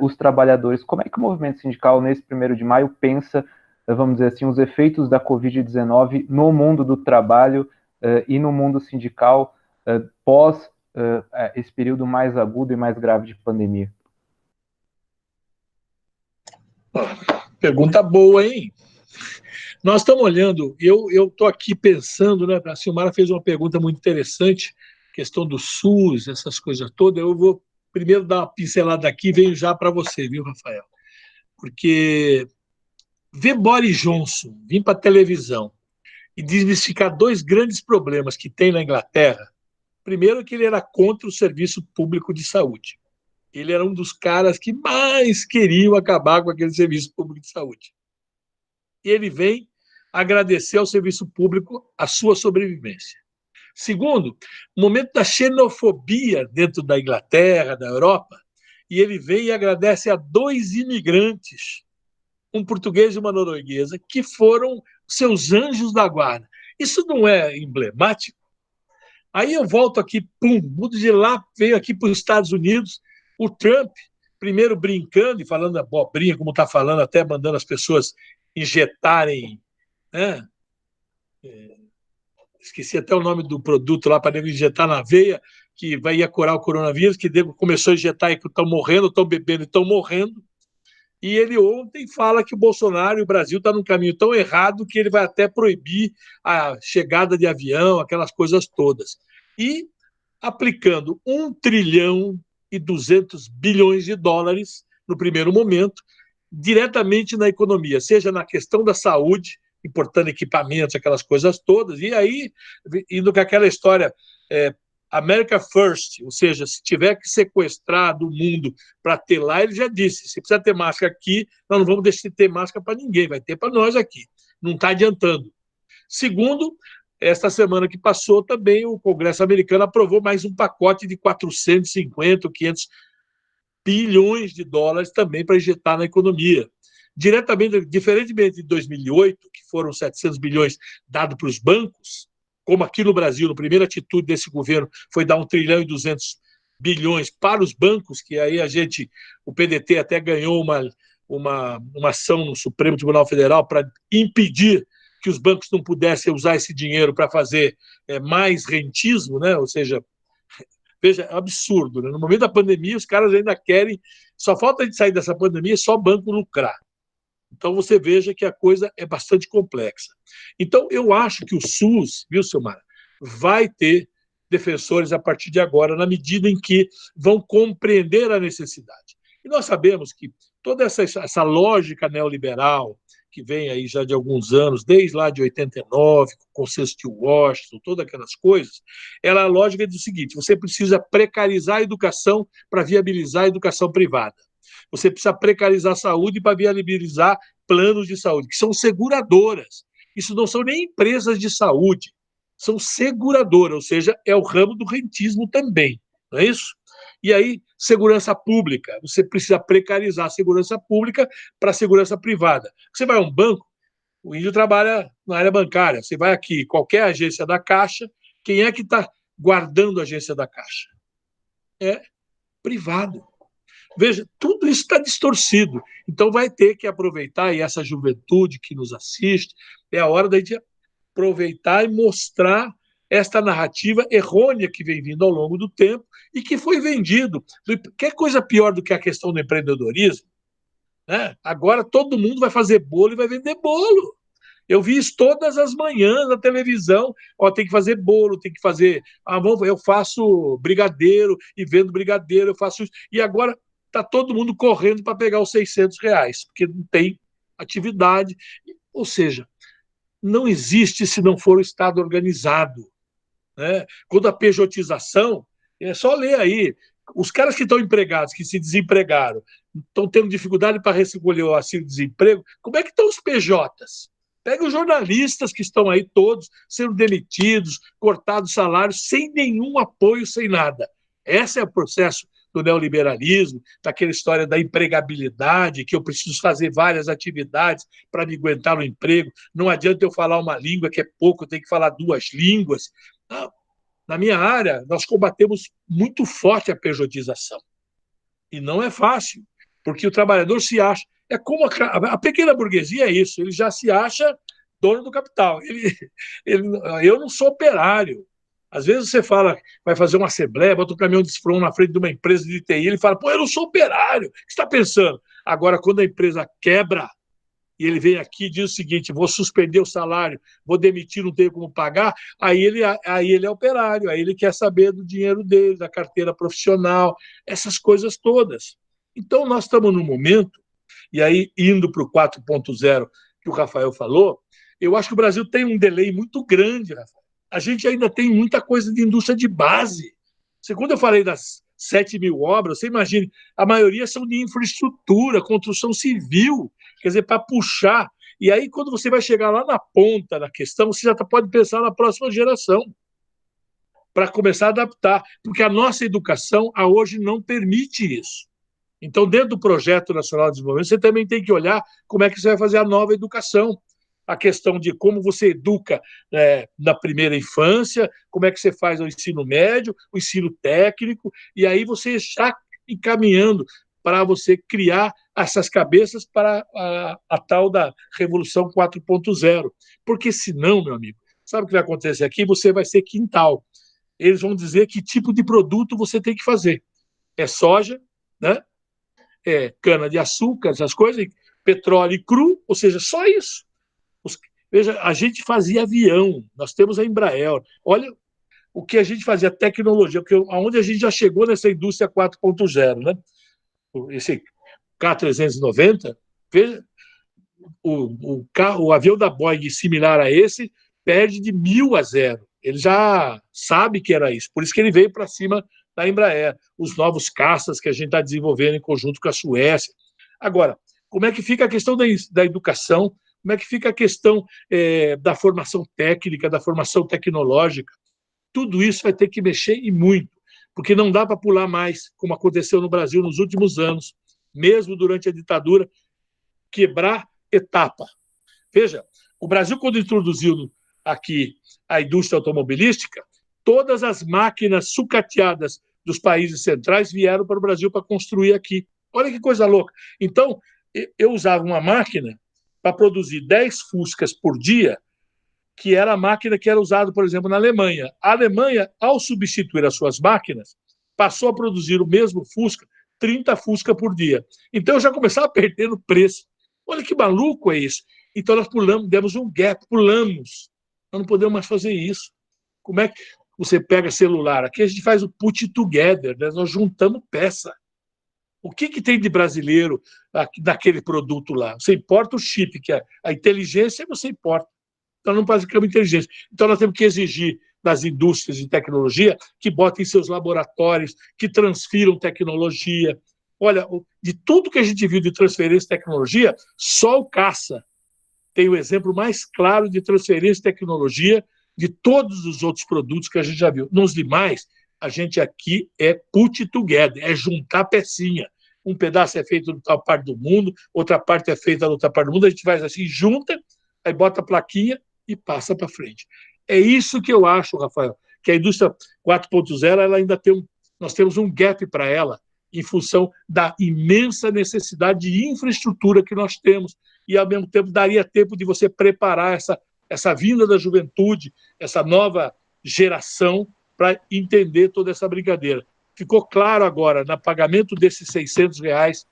os trabalhadores. Como é que o movimento sindical, nesse 1º de maio, pensa, vamos dizer assim, os efeitos da Covid-19 no mundo do trabalho e no mundo sindical pós esse período mais agudo e mais grave de pandemia? Pergunta boa, hein? Nós estamos olhando, eu estou aqui pensando, né? A Silmara fez uma pergunta muito interessante, questão do SUS, essas coisas todas. Eu vou primeiro dar uma pincelada aqui e venho já para você, viu, Rafael? Porque ver Boris Johnson vir para a televisão e desmistificar 2 grandes problemas que tem na Inglaterra. Primeiro, que ele era contra o serviço público de saúde. Ele era um dos caras que mais queriam acabar com aquele serviço público de saúde. E ele vem agradecer ao serviço público a sua sobrevivência. Segundo, o momento da xenofobia dentro da Inglaterra, da Europa, e ele vem e agradece a 2 imigrantes, um português e uma norueguesa, que foram seus anjos da guarda. Isso não é emblemático? Aí eu volto aqui, mudo de lá, venho aqui para os Estados Unidos, o Trump, primeiro brincando e falando abobrinha, como está falando, até mandando as pessoas injetarem, né? Esqueci até o nome do produto lá para injetar na veia, que ia curar o coronavírus, que começou a injetar e que estão morrendo, estão bebendo e estão morrendo. E ele ontem fala que o Bolsonaro e o Brasil estão num caminho tão errado que ele vai até proibir a chegada de avião, aquelas coisas todas. E aplicando 1,2 trilhão no primeiro momento, diretamente na economia, seja na questão da saúde, importando equipamentos, aquelas coisas todas, e aí, indo com aquela história America First, ou seja, se tiver que sequestrar do mundo para ter lá, ele já disse, se precisa ter máscara aqui, nós não vamos deixar de ter máscara para ninguém, vai ter para nós aqui, não está adiantando. Segundo, esta semana que passou também, o Congresso americano aprovou mais um pacote de 450, 500 bilhões de dólares também para injetar na economia. Diretamente, diferentemente de 2008, que foram 700 bilhões dados para os bancos, como aqui no Brasil, a primeira atitude desse governo foi dar 1,2 trilhão para os bancos, que aí o PDT até ganhou uma ação no Supremo Tribunal Federal para impedir que os bancos não pudessem usar esse dinheiro para fazer mais rentismo, né? Ou seja, veja, é absurdo, né? No momento da pandemia, os caras ainda querem, só falta de sair dessa pandemia, só banco lucrar. Então, você veja que a coisa é bastante complexa. Então, eu acho que o SUS, viu, Silmara, vai ter defensores a partir de agora, na medida em que vão compreender a necessidade. E nós sabemos que toda essa lógica neoliberal, que vem aí já de alguns anos, desde lá de 89, com o Consenso de Washington, todas aquelas coisas, ela a lógica é do seguinte: você precisa precarizar a educação para viabilizar a educação privada. Você precisa precarizar a saúde para viabilizar planos de saúde, que são seguradoras. Isso não são nem empresas de saúde, são seguradoras, ou seja, é o ramo do rentismo também, não é isso? E aí, segurança pública, você precisa precarizar a segurança pública para a segurança privada. Você vai a um banco, o índio trabalha na área bancária, você vai aqui, qualquer agência da Caixa, quem é que está guardando a agência da Caixa? É privado. Veja, tudo isso está distorcido. Então vai ter que aproveitar, e essa juventude que nos assiste, É a hora da gente aproveitar e mostrar esta narrativa errônea que vem vindo ao longo do tempo e que foi vendido. Que coisa pior do que a questão do empreendedorismo? Né? Agora todo mundo vai fazer bolo e vai vender bolo. Eu vi isso todas as manhãs na televisão. Ó, tem que fazer bolo, tem que fazer. Eu faço brigadeiro e vendo brigadeiro, eu faço isso. E agora está todo mundo correndo para pegar os R$ 600, porque não tem atividade. Ou seja, não existe se não for o Estado organizado. Né? Quando a pejotização, é só ler aí. Os caras que estão empregados, que se desempregaram, estão tendo dificuldade para recolher o auxílio-desemprego, como é que estão os PJs? Pega os jornalistas que estão aí todos sendo demitidos, cortados salários, sem nenhum apoio, sem nada. Esse é o processo do neoliberalismo, daquela história da empregabilidade, que eu preciso fazer várias atividades para me aguentar no emprego. Não adianta eu falar uma língua que é pouco, eu tenho que falar 2 línguas. Não. Na minha área, nós combatemos muito forte a pejotização. E não é fácil, porque o trabalhador se acha... É como a pequena burguesia é isso, ele já se acha dono do capital. Eu não sou operário. Às vezes você fala, vai fazer uma assembleia, bota um caminhão de esfron na frente de uma empresa de TI, ele fala, pô, eu não sou operário. O que você está pensando? Agora, quando a empresa quebra, e ele vem aqui e diz o seguinte, vou suspender o salário, vou demitir, não tenho como pagar, aí ele é operário, aí ele quer saber do dinheiro dele, da carteira profissional, essas coisas todas. Então, nós estamos num momento, e aí indo para o 4.0 que o Rafael falou, eu acho que o Brasil tem um delay muito grande, Rafael. A gente ainda tem muita coisa de indústria de base. Quando eu falei das 7.000 obras, você imagine, a maioria são de infraestrutura, construção civil, quer dizer, para puxar. E aí, quando você vai chegar lá na ponta da questão, você já pode pensar na próxima geração, para começar a adaptar, porque a nossa educação, a hoje, não permite isso. Então, dentro do Projeto Nacional de Desenvolvimento, você também tem que olhar como é que você vai fazer a nova educação. A questão de como você educa na primeira infância, como é que você faz o ensino médio, o ensino técnico, e aí você está encaminhando para você criar essas cabeças para a tal da Revolução 4.0. Porque senão, meu amigo, sabe o que vai acontecer aqui? Você vai ser quintal. Eles vão dizer que tipo de produto você tem que fazer. É soja, né? É cana-de-açúcar, essas coisas, petróleo cru, ou seja, só isso. Veja, a gente fazia avião, nós temos a Embraer. Olha o que a gente fazia, tecnologia, aonde a gente já chegou nessa indústria 4.0, né? Esse K390, veja, o avião da Boeing similar a esse perde de 1.000 a 0. Ele já sabe que era isso, por isso que ele veio para cima da Embraer. Os novos caças que a gente está desenvolvendo em conjunto com a Suécia. Agora, como é que fica a questão da educação? Como é que fica a questão da formação técnica, da formação tecnológica? Tudo isso vai ter que mexer e muito, porque não dá para pular mais, como aconteceu no Brasil nos últimos anos, mesmo durante a ditadura, quebrar etapa. Veja, o Brasil, quando introduziu aqui a indústria automobilística, todas as máquinas sucateadas dos países centrais vieram para o Brasil para construir aqui. Olha que coisa louca. Então, eu usava uma máquina para produzir 10 Fuscas por dia, que era a máquina que era usada, por exemplo, na Alemanha. A Alemanha, ao substituir as suas máquinas, passou a produzir o mesmo Fusca, 30 Fusca por dia. Então, eu já começava a perder no preço. Olha que maluco é isso. Então, nós demos um gap, pulamos. Nós não podemos mais fazer isso. Como é que você pega celular? Aqui a gente faz o put together, né? Nós juntamos peça. O que tem de brasileiro naquele produto lá? Você importa o chip, que é a inteligência, você importa. Então, não praticamos inteligência. Então, nós temos que exigir das indústrias de tecnologia que botem seus laboratórios, que transfiram tecnologia. Olha, de tudo que a gente viu de transferência de tecnologia, só o caça tem o exemplo mais claro de transferência de tecnologia de todos os outros produtos que a gente já viu. Nos demais, a gente aqui é put together, é juntar pecinha. Um pedaço é feito em tal parte do mundo, outra parte é feita em outra parte do mundo, a gente faz assim, junta, aí bota a plaquinha e passa para frente. É isso que eu acho, Rafael, que a indústria 4.0, ela ainda nós temos um gap para ela, em função da imensa necessidade de infraestrutura que nós temos. e, ao mesmo tempo, daria tempo de você preparar essa vinda da juventude, essa nova geração, para entender toda essa brincadeira. Ficou claro agora, no pagamento desses R$600,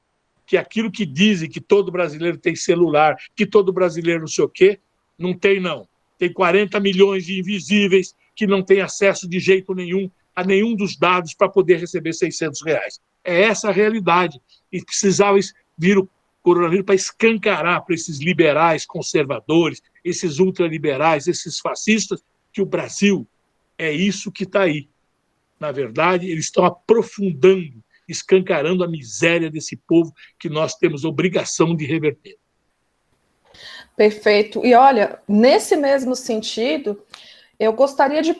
que aquilo que dizem que todo brasileiro tem celular, que todo brasileiro não sei o quê, não tem, não. Tem 40 milhões de invisíveis que não têm acesso de jeito nenhum a nenhum dos dados para poder receber R$600. É essa a realidade. E precisava vir o coronavírus para escancarar para esses liberais conservadores, esses ultraliberais, esses fascistas, que o Brasil é isso que está aí. Na verdade, eles estão aprofundando, escancarando a miséria desse povo que nós temos obrigação de reverter. Perfeito. E olha, nesse mesmo sentido, eu gostaria de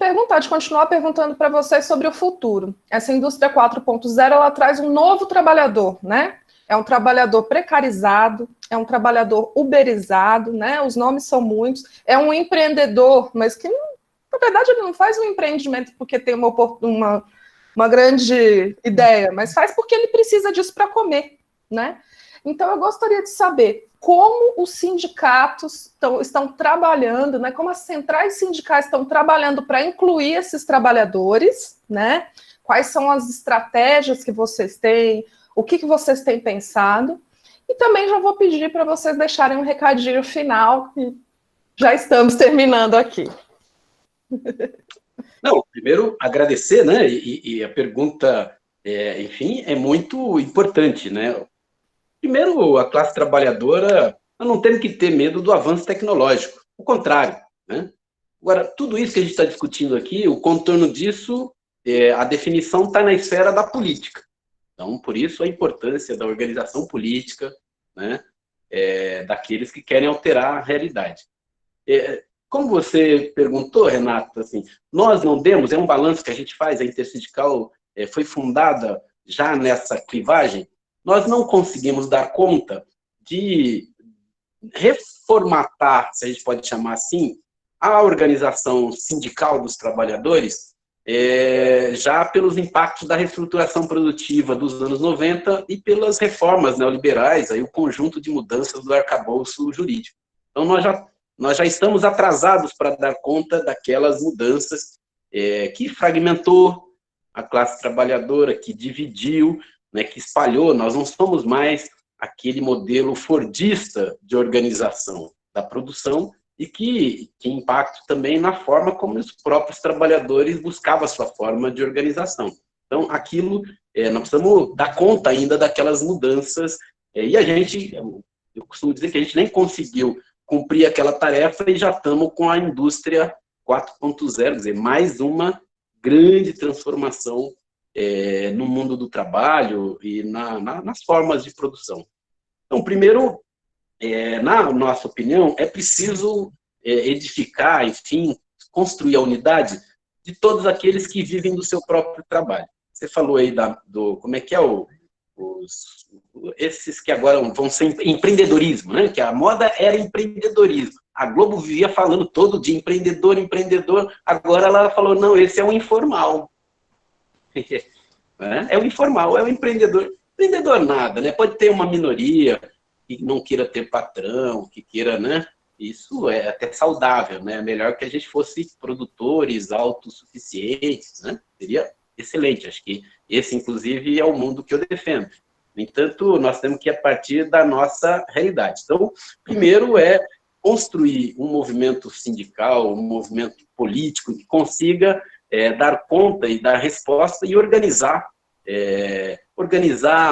continuar perguntando para vocês sobre o futuro. Essa indústria 4.0, ela traz um novo trabalhador, né? É um trabalhador precarizado, é um trabalhador uberizado, né? Os nomes são muitos. É um empreendedor, mas que, na verdade, ele não faz um empreendimento porque tem uma grande ideia, mas faz porque ele precisa disso para comer, né? Então, eu gostaria de saber como os sindicatos estão trabalhando, né? Como as centrais sindicais estão trabalhando para incluir esses trabalhadores, né? Quais são as estratégias que vocês têm, o que vocês têm pensado. E também já vou pedir para vocês deixarem um recadinho final, que já estamos terminando aqui. Não, primeiro agradecer, né? E a pergunta, enfim, é muito importante, né? Primeiro, a classe trabalhadora, nós não temos que ter medo do avanço tecnológico, o contrário, né? Agora, tudo isso que a gente está discutindo aqui, o contorno disso, a definição está na esfera da política. Então, por isso, a importância da organização política, né? Daqueles que querem alterar a realidade. Como você perguntou, Renato, assim, nós não demos, é um balanço que a gente faz, a Intersindical foi fundada já nessa clivagem, nós não conseguimos dar conta de reformatar, se a gente pode chamar assim, a organização sindical dos trabalhadores, já pelos impactos da reestruturação produtiva dos anos 90 e pelas reformas neoliberais, aí o conjunto de mudanças do arcabouço jurídico. Então, nós já estamos atrasados para dar conta daquelas mudanças que fragmentou a classe trabalhadora, que dividiu, né, que espalhou. Nós não somos mais aquele modelo fordista de organização da produção e que impacta também na forma como os próprios trabalhadores buscavam a sua forma de organização. Então, aquilo, nós precisamos dar conta ainda daquelas mudanças, e eu costumo dizer que a gente nem conseguiu cumprir aquela tarefa e já estamos com a indústria 4.0, quer dizer, mais uma grande transformação no mundo do trabalho e nas formas de produção. Então, primeiro, na nossa opinião, é preciso edificar, enfim, construir a unidade de todos aqueles que vivem do seu próprio trabalho. Você falou aí como é que é esses que agora vão ser empreendedorismo, né? Que a moda era empreendedorismo. A Globo vivia falando todo dia empreendedor, agora ela falou, não, esse é o informal. É o informal, é o empreendedor. Empreendedor nada, né? Pode ter uma minoria que não queira ter patrão, que queira, né? Isso é até saudável, né? Melhor que a gente fosse produtores autossuficientes, né? Seria excelente. Acho que esse, inclusive, é o mundo que eu defendo. No entanto, nós temos que ir a partir da nossa realidade. Então, primeiro é construir um movimento sindical, um movimento político que consiga dar conta e dar resposta e organizar,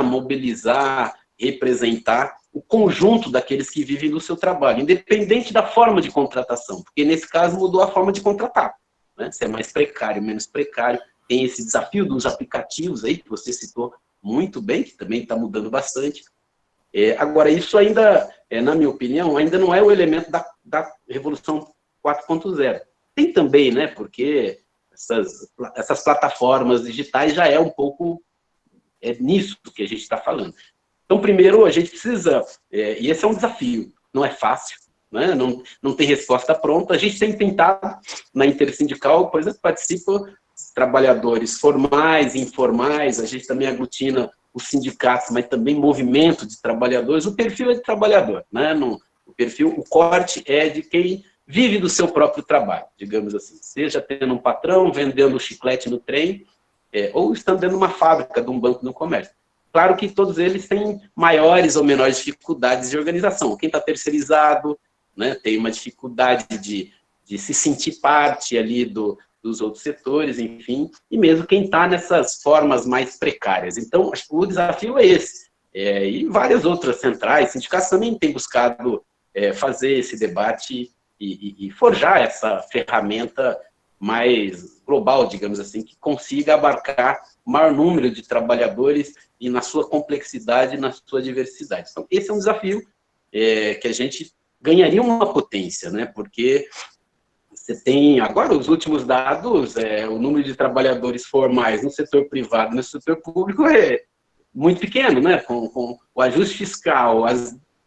mobilizar, representar o conjunto daqueles que vivem do seu trabalho, independente da forma de contratação, porque nesse caso mudou a forma de contratar, né? Se é mais precário, menos precário, tem esse desafio dos aplicativos aí, que você citou muito bem, que também está mudando bastante. Agora, isso ainda, na minha opinião, ainda não é o elemento da Revolução 4.0. Tem também, né, porque essas plataformas digitais já é um pouco nisso que a gente está falando. Então, primeiro, a gente precisa, e esse é um desafio, não é fácil, né? Não tem resposta pronta. A gente tem tentado, na Intersindical, por exemplo, participam trabalhadores formais, informais, a gente também aglutina os sindicatos, mas também movimento de trabalhadores. O perfil é de trabalhador, né? o corte é de quem vive do seu próprio trabalho, digamos assim, seja tendo um patrão, vendendo chiclete no trem, ou estando dentro de uma fábrica, de um banco, de um comércio. Claro que todos eles têm maiores ou menores dificuldades de organização. Quem está terceirizado, né, tem uma dificuldade de se sentir parte ali dos outros setores, enfim, e mesmo quem está nessas formas mais precárias. Então, acho que o desafio é esse. E várias outras centrais, sindicatos também têm buscado fazer esse debate e forjar essa ferramenta mais global, digamos assim, que consiga abarcar o maior número de trabalhadores e na sua complexidade, na sua diversidade. Então, esse é um desafio que a gente ganharia uma potência, né? Porque você tem, agora, os últimos dados, o número de trabalhadores formais no setor privado e no setor público é muito pequeno, né? Com o ajuste fiscal,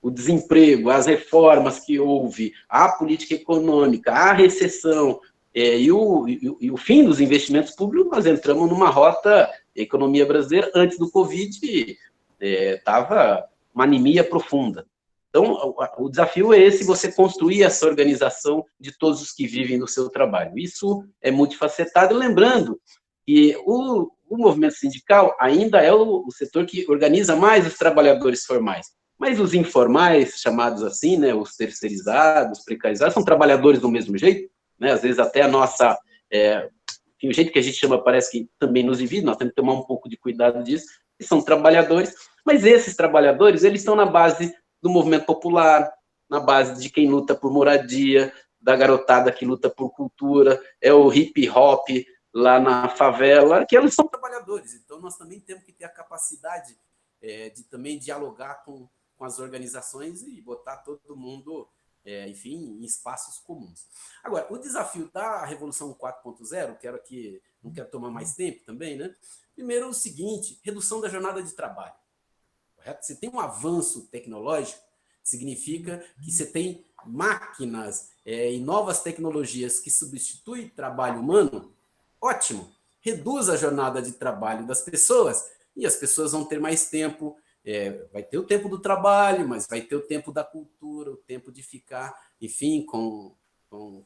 o desemprego, as reformas que houve, a política econômica, a recessão, e o fim dos investimentos públicos, nós entramos numa rota, a economia brasileira, antes do Covid, estava uma anemia profunda. Então, o desafio é esse, você construir essa organização de todos os que vivem do seu trabalho. Isso é multifacetado, lembrando que o movimento sindical ainda é o setor que organiza mais os trabalhadores formais. Mas os informais, chamados assim, né, os terceirizados, precarizados, são trabalhadores do mesmo jeito, né? Às vezes até a nossa... o jeito que a gente chama parece que também nos divide, nós temos que tomar um pouco de cuidado disso, que são trabalhadores, mas esses trabalhadores, eles estão na base do movimento popular, na base de quem luta por moradia, da garotada que luta por cultura, é o hip hop lá na favela, que eles são trabalhadores. Então, nós também temos que ter a capacidade de também dialogar com as organizações e botar todo mundo, enfim, em espaços comuns. Agora, o desafio da Revolução 4.0, não quero tomar mais tempo também, né? Primeiro, o seguinte, redução da jornada de trabalho. Correto? Você tem um avanço tecnológico, significa que você tem máquinas e novas tecnologias que substituem o trabalho humano, ótimo. Reduz a jornada de trabalho das pessoas e as pessoas vão ter mais tempo, vai ter o tempo do trabalho, mas vai ter o tempo da cultura, o tempo de ficar, enfim, com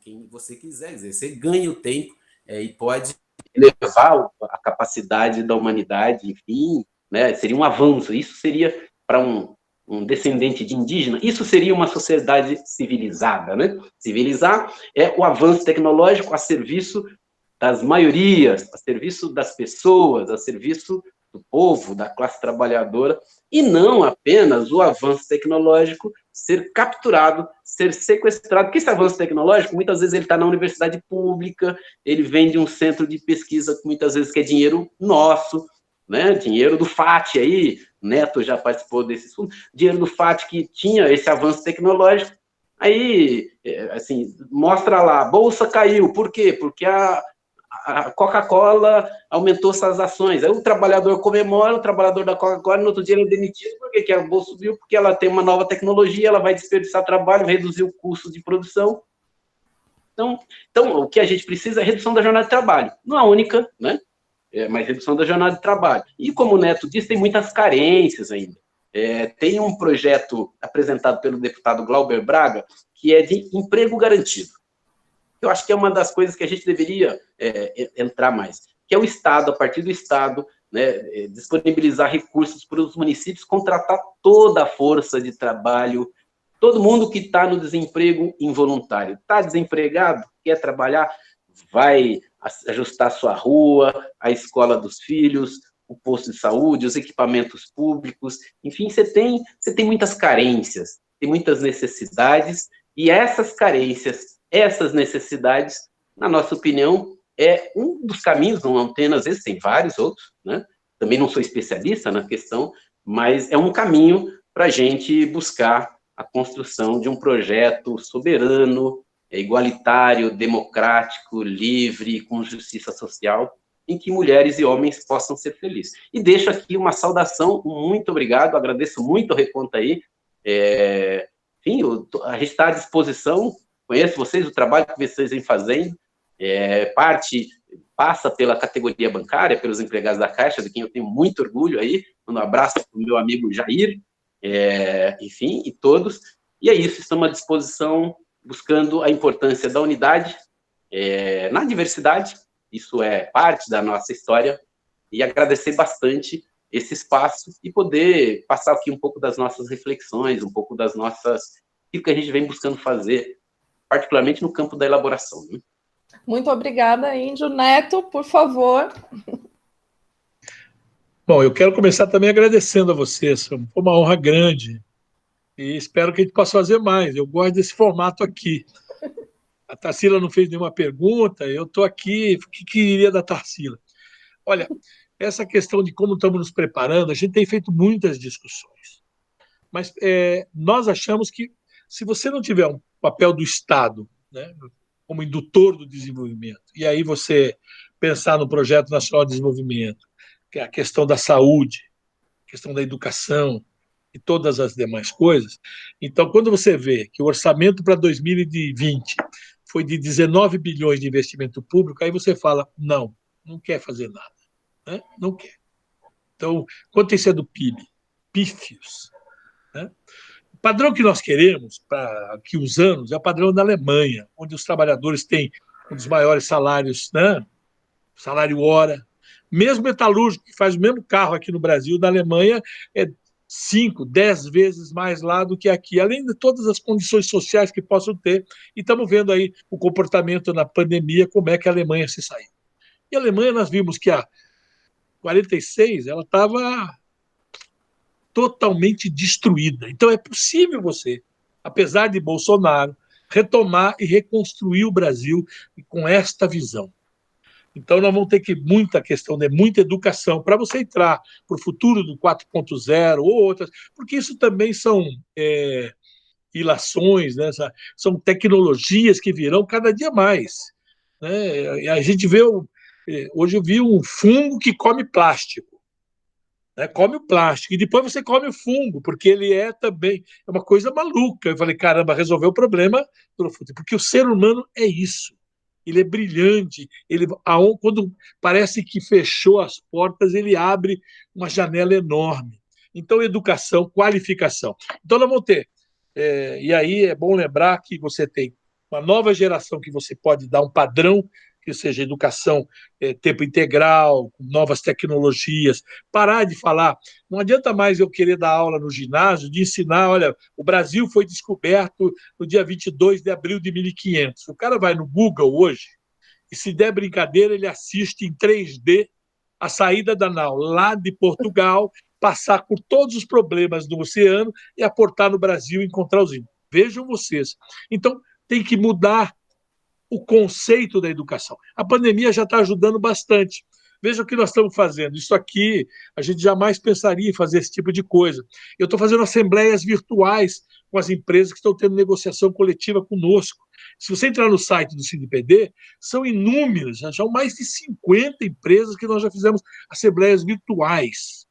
quem você quiser. Quer dizer, você ganha o tempo e pode elevar a capacidade da humanidade, enfim, né? Seria um avanço. Isso seria, para um descendente de indígena, isso seria uma sociedade civilizada, né? Civilizar é o avanço tecnológico a serviço das maiorias, a serviço das pessoas, a serviço do povo, da classe trabalhadora, e não apenas o avanço tecnológico ser capturado, ser sequestrado, porque esse avanço tecnológico, muitas vezes ele está na universidade pública, ele vem de um centro de pesquisa, que muitas vezes que é dinheiro nosso, né? Dinheiro do FAT aí, Neto já participou desse assunto, dinheiro do FAT que tinha esse avanço tecnológico, aí, assim, mostra lá, a bolsa caiu, por quê? Porque a Coca-Cola aumentou suas ações, aí o trabalhador comemora, o trabalhador da Coca-Cola, no outro dia ele é demitido, por quê? Que a bolsa subiu? Porque ela tem uma nova tecnologia, ela vai desperdiçar trabalho, reduzir o custo de produção. Então, o que a gente precisa é redução da jornada de trabalho, não a única, né? Mas redução da jornada de trabalho. E como o Neto disse, tem muitas carências ainda. Tem um projeto apresentado pelo deputado Glauber Braga, que é de emprego garantido. Eu acho que é uma das coisas que a gente deveria entrar mais, que é o Estado, a partir do Estado, né, disponibilizar recursos para os municípios, contratar toda a força de trabalho, todo mundo que está no desemprego involuntário. Está desempregado, quer trabalhar, vai ajustar sua rua, a escola dos filhos, o posto de saúde, os equipamentos públicos, enfim, você tem muitas carências, tem muitas necessidades, e essas carências, essas necessidades, na nossa opinião, é um dos caminhos, não tem, às vezes tem vários outros, né? Também não sou especialista na questão, mas é um caminho para a gente buscar a construção de um projeto soberano, igualitário, democrático, livre, com justiça social, em que mulheres e homens possam ser felizes. E deixo aqui uma saudação, muito obrigado, agradeço muito a Reconta aí, enfim, a gente está à disposição, conheço vocês, o trabalho que vocês vêm fazendo, parte passa pela categoria bancária, pelos empregados da Caixa, de quem eu tenho muito orgulho aí, um abraço para o meu amigo Jair, enfim, e todos, E é isso, estamos à disposição, buscando a importância da unidade na diversidade, isso é parte da nossa história, e agradecer bastante esse espaço e poder passar aqui um pouco das nossas reflexões, um pouco das nossas... o que a gente vem buscando fazer, particularmente no campo da elaboração. Né? Muito obrigada, Índio. Neto, por favor. Bom, eu quero começar também agradecendo a vocês, foi uma honra grande, e espero que a gente possa fazer mais. Eu gosto desse formato aqui. A Tarsila não fez nenhuma pergunta, eu estou aqui, o que queria da Tarsila? Olha, essa questão de como estamos nos preparando, a gente tem feito muitas discussões, mas nós achamos que se você não tiver um papel do Estado, né, como indutor do desenvolvimento, e aí você pensar no Projeto Nacional de Desenvolvimento, que é a questão da saúde, a questão da educação e todas as demais coisas, então quando você vê que o orçamento para 2020 foi de 19 bilhões de investimento público, aí você fala, não quer fazer nada, né? Não quer. Então, quanto isso é do PIB? Pífios. Né? O padrão que nós queremos para aqui uns anos é o padrão da Alemanha, onde os trabalhadores têm um dos maiores salários, né? Salário hora. Mesmo metalúrgico, que faz o mesmo carro aqui no Brasil, na Alemanha, é 5, 10 vezes mais lá do que aqui, além de todas as condições sociais que possam ter. E estamos vendo aí o comportamento na pandemia, como é que a Alemanha se saiu. E a Alemanha, nós vimos que a 46, ela estava totalmente destruída. Então é possível você, apesar de Bolsonaro, retomar e reconstruir o Brasil com esta visão. Então nós vamos ter que muita questão de muita educação para você entrar para o futuro do 4.0 ou outras, porque isso também são ilações, né? São tecnologias que virão cada dia mais. Né? A gente vê, hoje eu vi um fungo que come plástico. Né? Come o plástico, e depois você come o fungo, porque ele também uma coisa maluca. Eu falei, caramba, resolveu o problema, porque o ser humano é isso. Ele é brilhante, quando parece que fechou as portas, ele abre uma janela enorme. Então, educação, qualificação. Então, nós vamos ter. E aí é bom lembrar que você tem uma nova geração que você pode dar um padrão, que seja educação tempo integral, com novas tecnologias, parar de falar, não adianta mais eu querer dar aula no ginásio, de ensinar, olha, o Brasil foi descoberto no dia 22 de abril de 1500. O cara vai no Google hoje, e se der brincadeira, ele assiste em 3D a saída da nau lá de Portugal, passar por todos os problemas do oceano e aportar no Brasil e encontrar os índios. Vejam vocês. Então, tem que mudar o conceito da educação. A pandemia já está ajudando bastante. Veja o que nós estamos fazendo. Isso aqui, a gente jamais pensaria em fazer esse tipo de coisa. Eu estou fazendo assembleias virtuais com as empresas que estão tendo negociação coletiva conosco. Se você entrar no site do CIDPD, são inúmeras, já são mais de 50 empresas que nós já fizemos assembleias virtuais.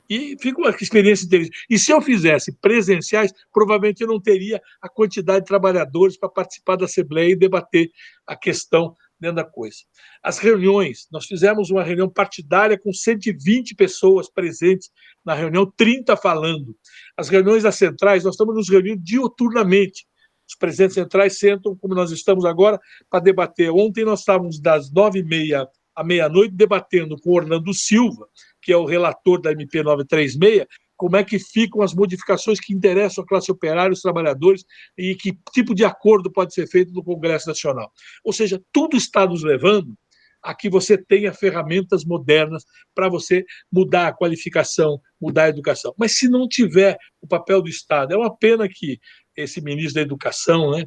E fica uma experiência interessante. E se eu fizesse presenciais, provavelmente eu não teria a quantidade de trabalhadores para participar da Assembleia e debater a questão dentro da coisa. As reuniões, nós fizemos uma reunião partidária com 120 pessoas presentes na reunião, 30 falando. As reuniões das centrais, nós estamos nos reunindo diuturnamente. Os presidentes centrais sentam, como nós estamos agora, para debater. Ontem nós estávamos das 9h30 à meia-noite debatendo com o Orlando Silva, que é o relator da MP 936, como é que ficam as modificações que interessam a classe operária, os trabalhadores, e que tipo de acordo pode ser feito no Congresso Nacional. Ou seja, tudo está nos levando a que você tenha ferramentas modernas para você mudar a qualificação, mudar a educação. Mas se não tiver o papel do Estado, é uma pena que esse ministro da Educação, né,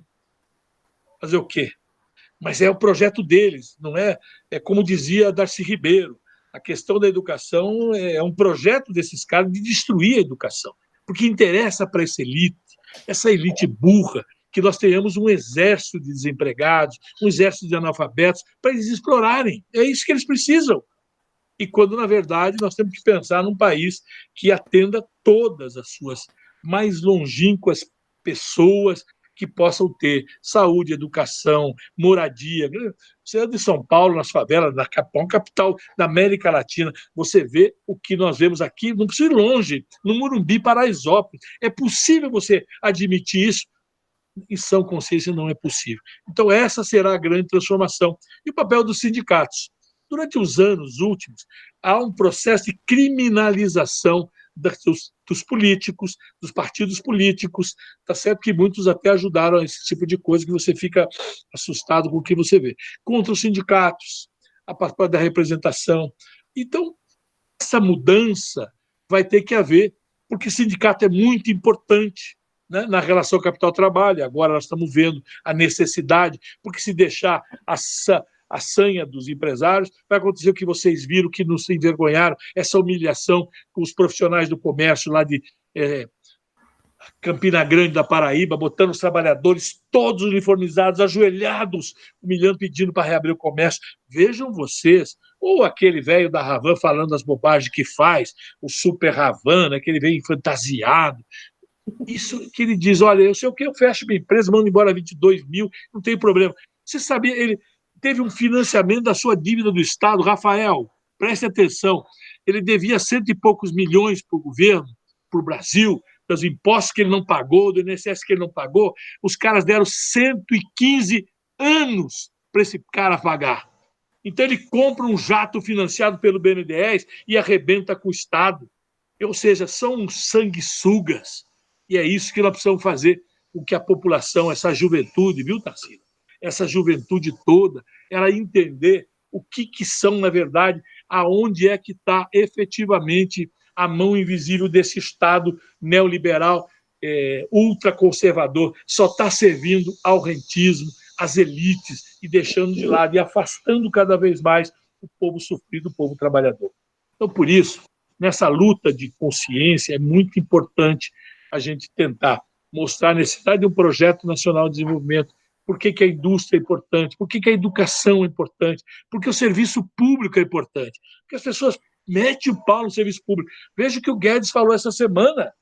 fazer o quê? Mas é o projeto deles, não é? É como dizia Darcy Ribeiro, a questão da educação é um projeto desses caras de destruir a educação, porque interessa para essa elite burra, que nós tenhamos um exército de desempregados, um exército de analfabetos, para eles explorarem. É isso que eles precisam. E quando, na verdade, nós temos que pensar num país que atenda todas as suas mais longínquas pessoas, que possam ter saúde, educação, moradia. Você anda em São Paulo, nas favelas, na capital da América Latina, você vê o que nós vemos aqui, não precisa ir longe, no Morumbi, Paraisópolis. É possível você admitir isso? Em sã consciência não é possível. Então essa será a grande transformação. E o papel dos sindicatos? Durante os anos últimos, há um processo de criminalização dos políticos, dos partidos políticos. Está certo que muitos até ajudaram a esse tipo de coisa que você fica assustado com o que você vê. Contra os sindicatos, a parte da representação. Então, essa mudança vai ter que haver, porque sindicato é muito importante, né, na relação capital-trabalho. Agora nós estamos vendo a necessidade, porque se deixar a sanha dos empresários, vai acontecer o que vocês viram, que nos envergonharam, essa humilhação com os profissionais do comércio lá de Campina Grande, da Paraíba, botando os trabalhadores todos uniformizados, ajoelhados, humilhando, pedindo para reabrir o comércio. Vejam vocês, ou aquele velho da Ravan falando as bobagens que faz, o super Ravan, né, que ele vem fantasiado. Isso que ele diz, olha, eu sei o que, eu fecho minha empresa, mando embora 22 mil, não tem problema. Você sabia, ele teve um financiamento da sua dívida do Estado, Rafael, preste atenção, ele devia 100 e poucos milhões para o governo, para o Brasil, dos impostos que ele não pagou, do INSS que ele não pagou, os caras deram 115 anos para esse cara pagar. Então ele compra um jato financiado pelo BNDES e arrebenta com o Estado. Ou seja, são sanguessugas. E é isso que nós precisamos fazer com que a população, essa juventude, viu, Tarsila? Essa juventude toda, ela entender o que são, na verdade, aonde é que está efetivamente a mão invisível desse Estado neoliberal, ultraconservador, só está servindo ao rentismo, às elites, e deixando de lado, e afastando cada vez mais o povo sofrido, o povo trabalhador. Então, por isso, nessa luta de consciência, é muito importante a gente tentar mostrar a necessidade de um projeto nacional de desenvolvimento. Por que a indústria é importante? Por que a educação é importante? Porque o serviço público é importante. Porque as pessoas metem o pau no serviço público. Veja o que o Guedes falou essa semana.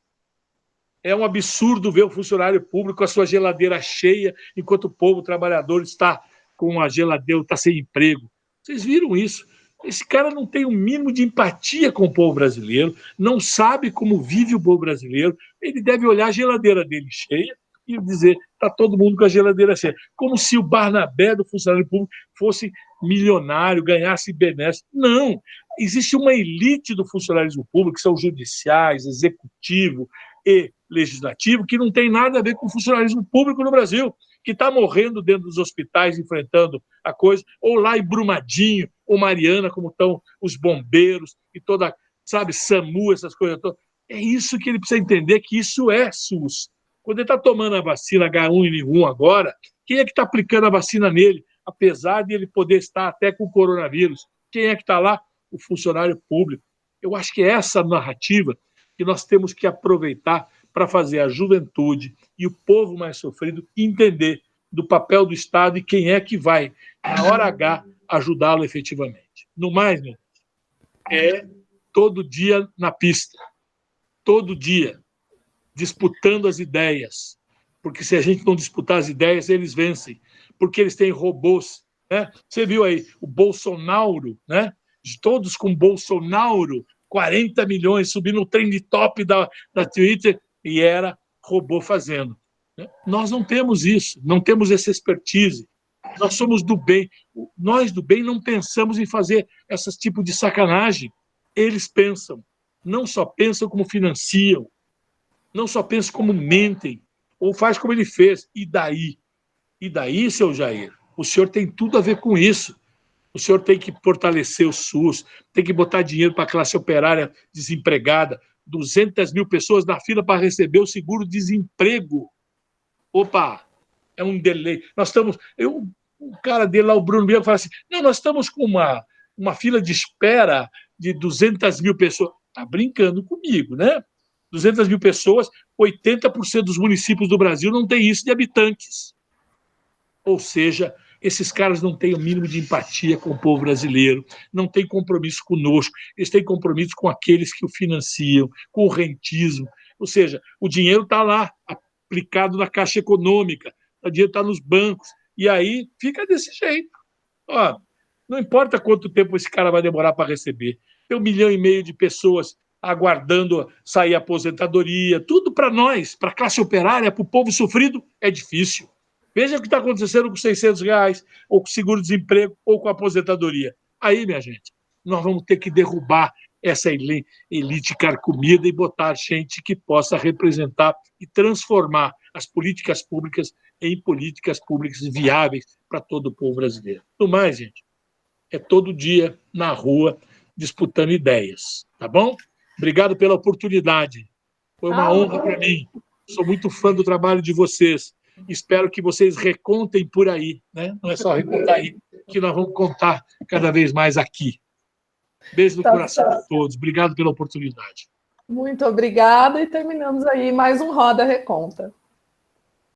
É um absurdo ver o funcionário público com a sua geladeira cheia, enquanto o povo trabalhador está com a geladeira, está sem emprego. Vocês viram isso? Esse cara não tem o mínimo de empatia com o povo brasileiro, não sabe como vive o povo brasileiro. Ele deve olhar a geladeira dele cheia e dizer, está todo mundo com a geladeira cheia. Como se o Barnabé do funcionário público fosse milionário, ganhasse benesses. Não, existe uma elite do funcionalismo público, que são judiciais, executivo e legislativo, que não tem nada a ver com o funcionalismo público no Brasil, que está morrendo dentro dos hospitais, enfrentando a coisa, ou lá em Brumadinho, ou Mariana, como estão os bombeiros, e toda, sabe, SAMU, essas coisas todas. É isso que ele precisa entender, que isso é SUS. Quando ele está tomando a vacina H1N1 agora, quem é que está aplicando a vacina nele, apesar de ele poder estar até com o coronavírus? Quem é que está lá? O funcionário público. Eu acho que é essa narrativa que nós temos que aproveitar para fazer a juventude e o povo mais sofrido entender do papel do Estado e quem é que vai, na hora H, ajudá-lo efetivamente. No mais, meu, é todo dia na pista, todo dia, disputando as ideias, porque se a gente não disputar as ideias, eles vencem, porque eles têm robôs, né? Você viu aí o Bolsonaro, né? Todos com Bolsonaro, 40 milhões, subindo o trend top da Twitter, e era robô fazendo. Nós não temos isso, não temos essa expertise. Nós somos do bem. Nós do bem não pensamos em fazer esse tipo de sacanagem. Eles pensam. Não só pensam como financiam, não só pensam como mentem, ou faz como ele fez. E daí? E daí, seu Jair? O senhor tem tudo a ver com isso. O senhor tem que fortalecer o SUS, tem que botar dinheiro para a classe operária desempregada, 200 mil pessoas na fila para receber o seguro-desemprego. Opa, é um delay. Nós estamos... o cara dele lá, o Bruno Bianco, fala assim, não, nós estamos com uma fila de espera de 200 mil pessoas. Está brincando comigo, né? 200 mil pessoas, 80% dos municípios do Brasil não tem isso de habitantes. Ou seja, esses caras não têm o mínimo de empatia com o povo brasileiro, não têm compromisso conosco, eles têm compromisso com aqueles que o financiam, com o rentismo. Ou seja, o dinheiro está lá, aplicado na Caixa Econômica, o dinheiro está nos bancos, e aí fica desse jeito. Ó, não importa quanto tempo esse cara vai demorar para receber. Tem 1,5 milhão de pessoas aguardando sair a aposentadoria, tudo para nós, para a classe operária, para o povo sofrido, é difícil. Veja o que está acontecendo com R$600, ou com seguro-desemprego, ou com a aposentadoria. Aí, minha gente, nós vamos ter que derrubar essa elite carcomida e botar gente que possa representar e transformar as políticas públicas em políticas públicas viáveis para todo o povo brasileiro. No mais, gente, é todo dia na rua disputando ideias, tá bom? Obrigado pela oportunidade. Foi uma honra para mim. Sou muito fã do trabalho de vocês. Espero que vocês recontem por aí, né? Não é só recontar aí, que nós vamos contar cada vez mais aqui. Beijo no coração de todos. Obrigado pela oportunidade. Muito obrigada e terminamos aí mais um Roda Reconta.